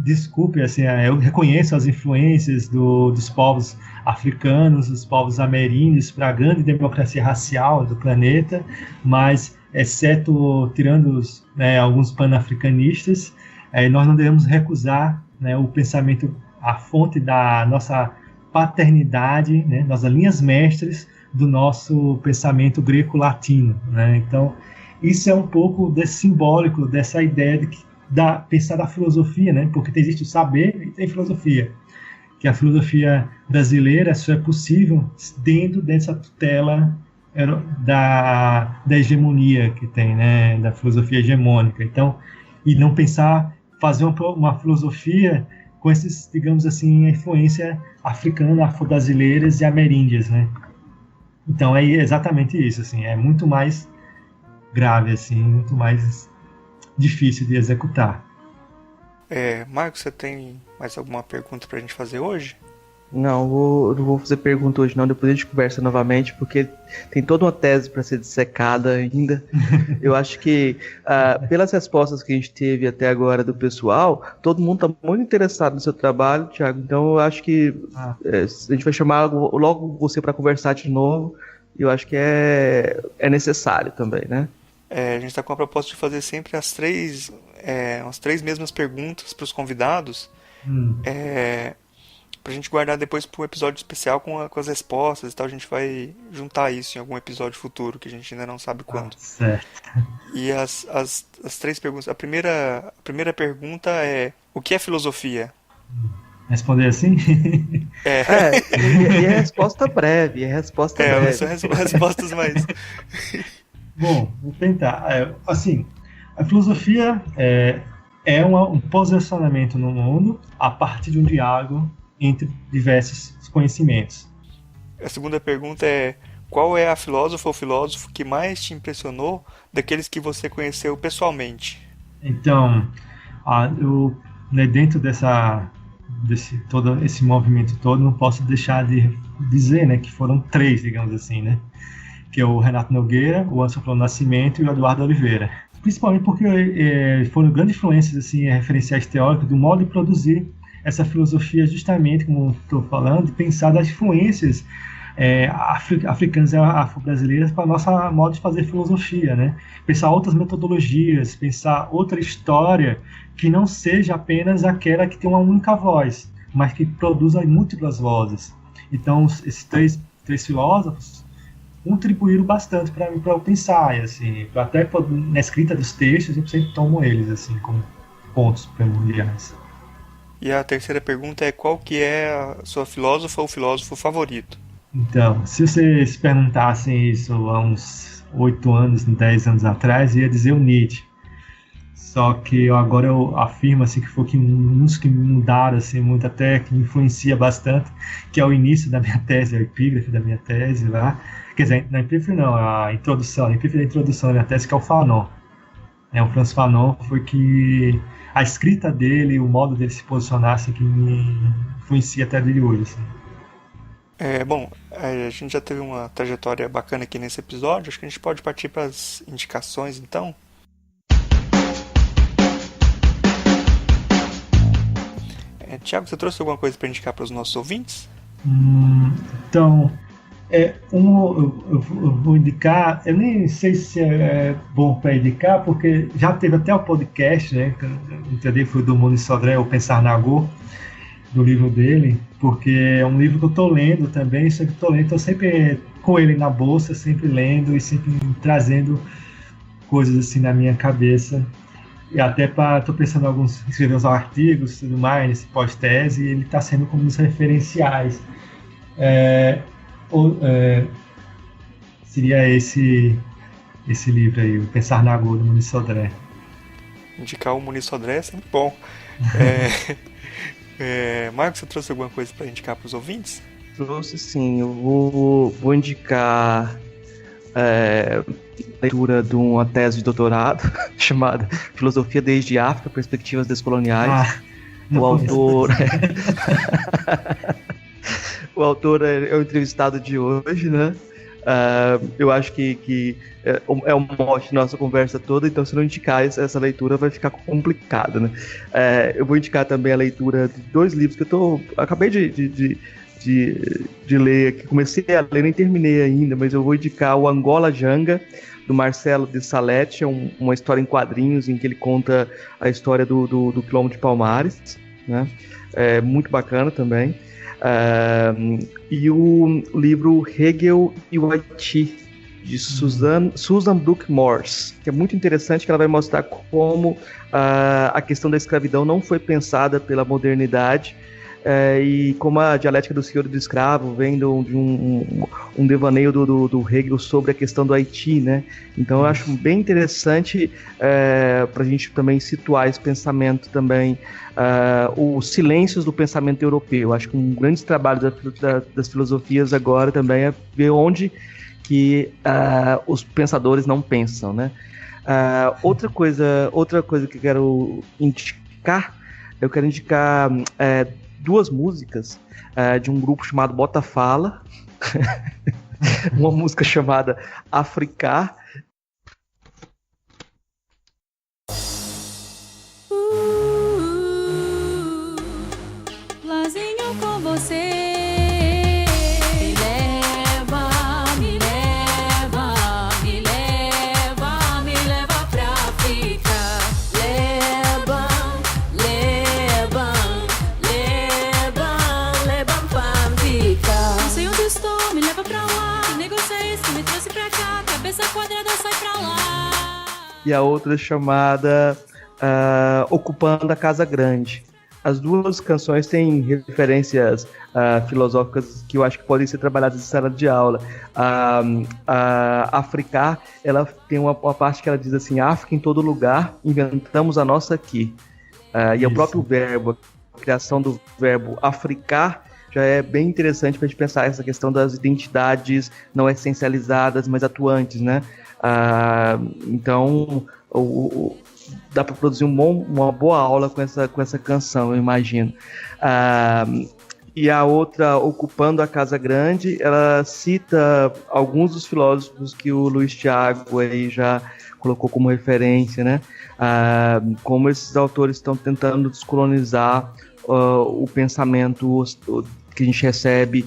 desculpe, assim, eu reconheço as influências dos povos africanos, dos povos ameríndios para a grande democracia racial do planeta, mas tirando alguns panafricanistas, nós não devemos recusar, né, o pensamento, a fonte da nossa paternidade, né, nossas linhas mestres do nosso pensamento greco-latino, né? Então, isso é um pouco simbólico dessa ideia de pensar da filosofia, né? Porque existe o saber e tem filosofia. Que a filosofia brasileira só é possível dentro dessa tutela da hegemonia que tem, né? Da filosofia hegemônica. Então, e não fazer uma filosofia com esses, digamos assim, influência africana, afro-brasileiras e ameríndias, né? Então é exatamente isso, assim, é muito mais grave, assim, muito mais difícil de executar. Marcos, você tem mais alguma pergunta pra gente fazer hoje? Não vou fazer pergunta hoje não, depois a gente conversa novamente, porque tem toda uma tese para ser dissecada ainda. Eu acho que, pelas respostas que a gente teve até agora do pessoal, todo mundo está muito interessado no seu trabalho, Thiago, então eu acho que a gente vai chamar logo você para conversar de novo, e eu acho que é necessário também, né? A gente está com a proposta de fazer sempre as três mesmas perguntas para os convidados, pra gente guardar depois para um episódio especial com as respostas e tal. A gente vai juntar isso em algum episódio futuro, que a gente ainda não sabe quando. Certo. E as três perguntas. A primeira pergunta é: o que é filosofia? Responder assim? E a resposta breve. São respostas mais... Bom, vou tentar. Assim, a filosofia é um posicionamento no mundo a partir de um diálogo entre diversos conhecimentos. A segunda pergunta é: qual é a filósofa ou filósofo que mais te impressionou daqueles que você conheceu pessoalmente? Então, dentro todo esse movimento todo, não posso deixar de dizer, né, que foram três, digamos assim, né? Que é o Renato Nogueira, o Anderson Nascimento e o Eduardo Oliveira. principalmente porque foram grandes influências, assim, referenciais teóricos do modo de produzir essa filosofia, justamente, como estou falando, pensar das influências africanas e afro-brasileiras para o nosso modo de fazer filosofia, né? Pensar outras metodologias, pensar outra história que não seja apenas aquela que tem uma única voz, mas que produza múltiplas vozes. Então, esses três filósofos contribuíram bastante para mim, para eu pensar, e, assim, até na escrita dos textos eu sempre tomo eles assim como pontos primordiais. E a terceira pergunta é: qual que é a sua filósofa ou filósofo favorito? Então, se vocês perguntassem isso há uns 8 anos, 10 anos atrás, eu ia dizer o Nietzsche. Só que agora eu afirmo assim, que foi uns que me mudaram assim, muito, até que me influencia bastante, que é o início da minha tese, a epígrafe da minha tese lá. Quer dizer, na epígrafe não, a epígrafe da introdução da minha tese, que é o Fanon. O Frantz Fanon foi que a escrita dele, o modo dele se posicionar, assim, que me influencia até de hoje. Assim. Bom, a gente já teve uma trajetória bacana aqui nesse episódio, acho que a gente pode partir para as indicações, então. Tiago, você trouxe alguma coisa para indicar para os nossos ouvintes? Então, eu vou indicar, eu nem sei se é bom para indicar, porque já teve até o podcast, né, que eu entendi, foi do Muniz Sodré, o Pensar Nagô, do livro dele, porque é um livro que eu estou lendo também, estou sempre com ele na bolsa, sempre lendo e sempre trazendo coisas assim na minha cabeça. E até estou pensando em escrever uns artigos e tudo mais, nesse pós-tese, e ele está sendo como os referenciais. Seria esse livro aí, o Pensar Nagô, do Muniz Sodré. Indicar o Muniz Sodré é sempre bom. Marcos, você trouxe alguma coisa para indicar para os ouvintes? Trouxe sim, eu vou indicar leitura de uma tese de doutorado chamada Filosofia desde África, Perspectivas Descoloniais. O autor o autor é o entrevistado de hoje, né? Eu acho que é o mote da nossa conversa toda, então se não indicar essa leitura vai ficar complicado, né? Eu vou indicar também a leitura de 2 livros que eu acabei de ler, que comecei a ler, nem terminei ainda, mas eu vou indicar o Angola Janga, do Marcelo de Salete, é uma história em quadrinhos em que ele conta a história do Quilombo de Palmares, né? É muito bacana também. E o livro Hegel e o Haiti, de Susan Brooke Morse, que é muito interessante, que ela vai mostrar como a questão da escravidão não foi pensada pela modernidade, e como a dialética do senhor e do escravo vem de um devaneio do Hegel sobre a questão do Haiti, né? Então eu acho bem interessante para a gente também situar esse pensamento também, os silêncios do pensamento europeu. Acho que um grande trabalho das filosofias agora também é ver onde que os pensadores não pensam, né? Outra coisa que eu quero indicar 2 músicas de um grupo chamado Botafala, uma música chamada Africar. Lazinho com você. E a outra chamada Ocupando a Casa Grande. As 2 canções têm referências filosóficas que eu acho que podem ser trabalhadas em sala de aula. A Africar, ela tem uma parte que ela diz assim: África em todo lugar, inventamos a nossa aqui. E o próprio verbo, a criação do verbo africar, já é bem interessante para a gente pensar essa questão das identidades não essencializadas, mas atuantes, né? Então, dá para produzir uma boa aula com essa canção, eu imagino. E a outra, Ocupando a Casa Grande, ela cita alguns dos filósofos que o Luiz Thiago aí já colocou como referência, né? Como esses autores estão tentando descolonizar o pensamento que a gente recebe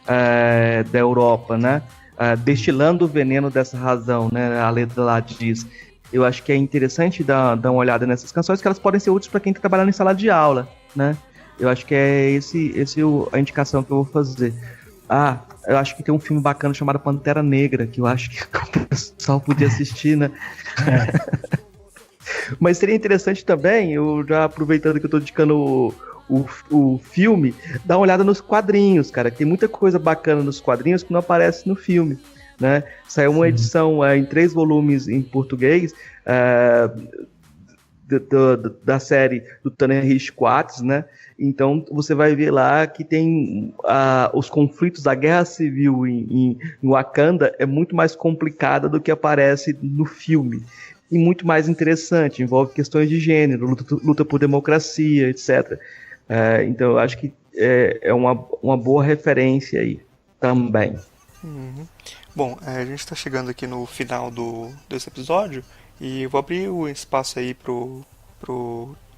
da Europa, né? Destilando o veneno dessa razão, né? A letra lá diz. Eu acho que é interessante dar uma olhada nessas canções, que elas podem ser úteis para quem está trabalhando em sala de aula, né? Eu acho que é esse a indicação que eu vou fazer. Eu acho que tem um filme bacana chamado Pantera Negra, que eu acho que o pessoal podia assistir, né? Mas seria interessante também, eu já aproveitando que eu estou indicando o filme, dar uma olhada nos quadrinhos, cara. Tem muita coisa bacana nos quadrinhos que não aparece no filme, né? Saiu uma edição em 3 volumes em português da série do Ta-Nehisi Coates, né? Então você vai ver lá que tem os conflitos da guerra civil em Wakanda é muito mais complicada do que aparece no filme. E muito mais interessante, envolve questões de gênero, luta por democracia, etc. Então eu acho que é uma boa referência aí também. Uhum. Bom, a gente está chegando aqui no final desse episódio e eu vou abrir o espaço aí pro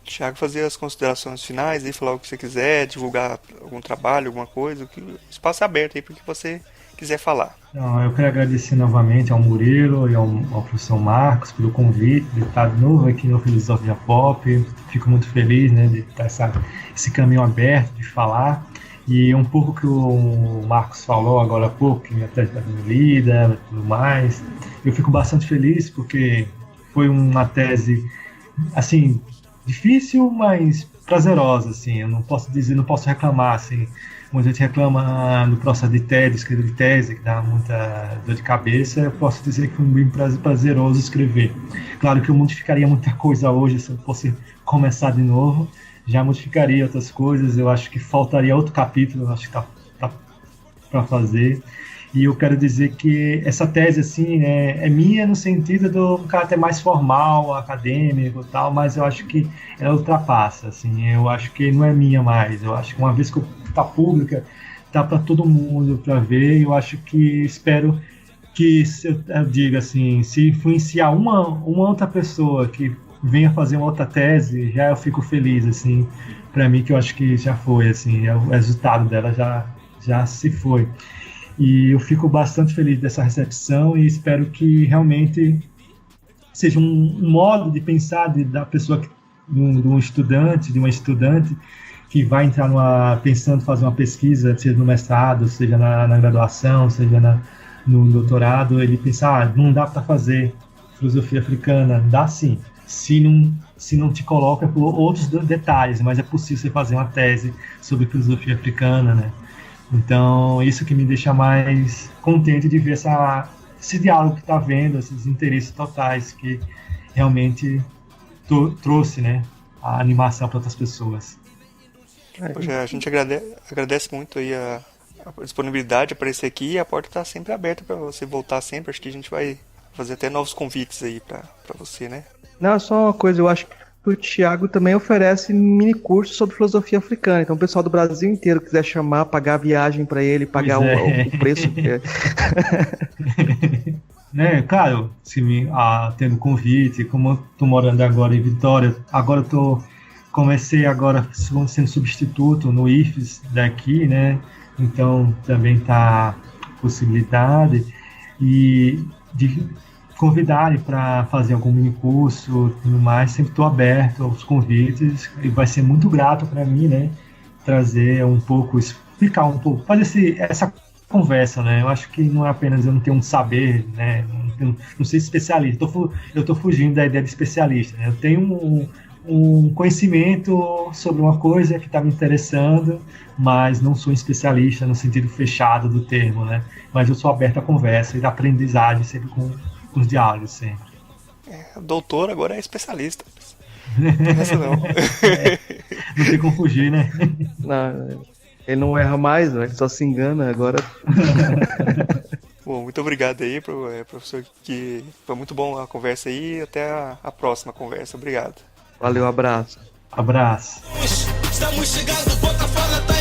Thiago fazer as considerações finais e falar o que você quiser, divulgar algum trabalho, alguma coisa, o espaço é aberto aí para o que você quiser falar. Eu quero agradecer novamente ao Murilo e ao professor Marcos pelo convite de estar de novo aqui no Filosofia Pop. Fico muito feliz, né, de estar esse caminho aberto de falar. E um pouco que o Marcos falou agora há pouco, que minha tese está sendo lida e tudo mais. Eu fico bastante feliz porque foi uma tese, assim, difícil, mas prazerosa, assim. Eu não posso reclamar, assim. Muita gente reclama do processo de tese, escrever de tese, que dá muita dor de cabeça. Eu posso dizer que foi bem prazeroso escrever. Claro que eu modificaria muita coisa hoje, se eu fosse começar de novo. Já modificaria outras coisas, eu acho que faltaria outro capítulo, eu acho que tá para fazer. E eu quero dizer que essa tese, assim, é minha no sentido do caráter mais formal, acadêmico e tal, mas eu acho que ela ultrapassa, assim, eu acho que não é minha mais. Eu acho que uma vez que está pública, tá para todo mundo para ver. Eu acho que espero que, eu diga assim, se influenciar uma outra pessoa que venha fazer uma outra tese, já eu fico feliz, assim, para mim, que eu acho que já foi, assim, o resultado dela já se foi. E eu fico bastante feliz dessa recepção e espero que realmente seja um modo de pensar da pessoa, de uma estudante que vai entrar pensando fazer uma pesquisa, seja no mestrado, seja na graduação, seja no doutorado, ele pensar, não dá para fazer filosofia africana, dá sim. Se não te coloca por outros detalhes, mas é possível você fazer uma tese sobre filosofia africana, né? Então, isso que me deixa mais contente de ver esse diálogo que está havendo, esses interesses totais que realmente trouxe, né, a animação para outras pessoas. Poxa, a gente agradece muito aí a disponibilidade de aparecer aqui e a porta está sempre aberta para você voltar sempre. Acho que a gente vai fazer até novos convites aí para você, né? Não, só uma coisa, eu acho que o Thiago também oferece mini curso sobre filosofia africana. Então, o pessoal do Brasil inteiro quiser chamar, pagar a viagem para ele, pagar o preço. Né, claro, tendo convite, como eu tô morando agora em Vitória, comecei agora sendo substituto no IFES daqui, né? Então também tá possibilidade e de convidarem para fazer algum mini curso e tudo mais. Sempre estou aberto aos convites e vai ser muito grato para mim, né? Trazer um pouco, explicar um pouco, fazer essa conversa, né? Eu acho que não é apenas eu não ter um saber, né? Não ser especialista. Eu tô fugindo da ideia de especialista, né? Eu tenho um conhecimento sobre uma coisa que está me interessando, mas não sou especialista no sentido fechado do termo, né? Mas eu sou aberto à conversa e à aprendizagem, sempre com os diálogos, sempre. Doutor agora é especialista. Essa não. Não tem como fugir, né? Não, ele não erra mais, né? Só se engana agora. Bom, muito obrigado aí, professor, que foi muito bom a conversa aí. Até a próxima conversa. Obrigado. Valeu, abraço. Abraço. Estamos chegando, bota fora, tá?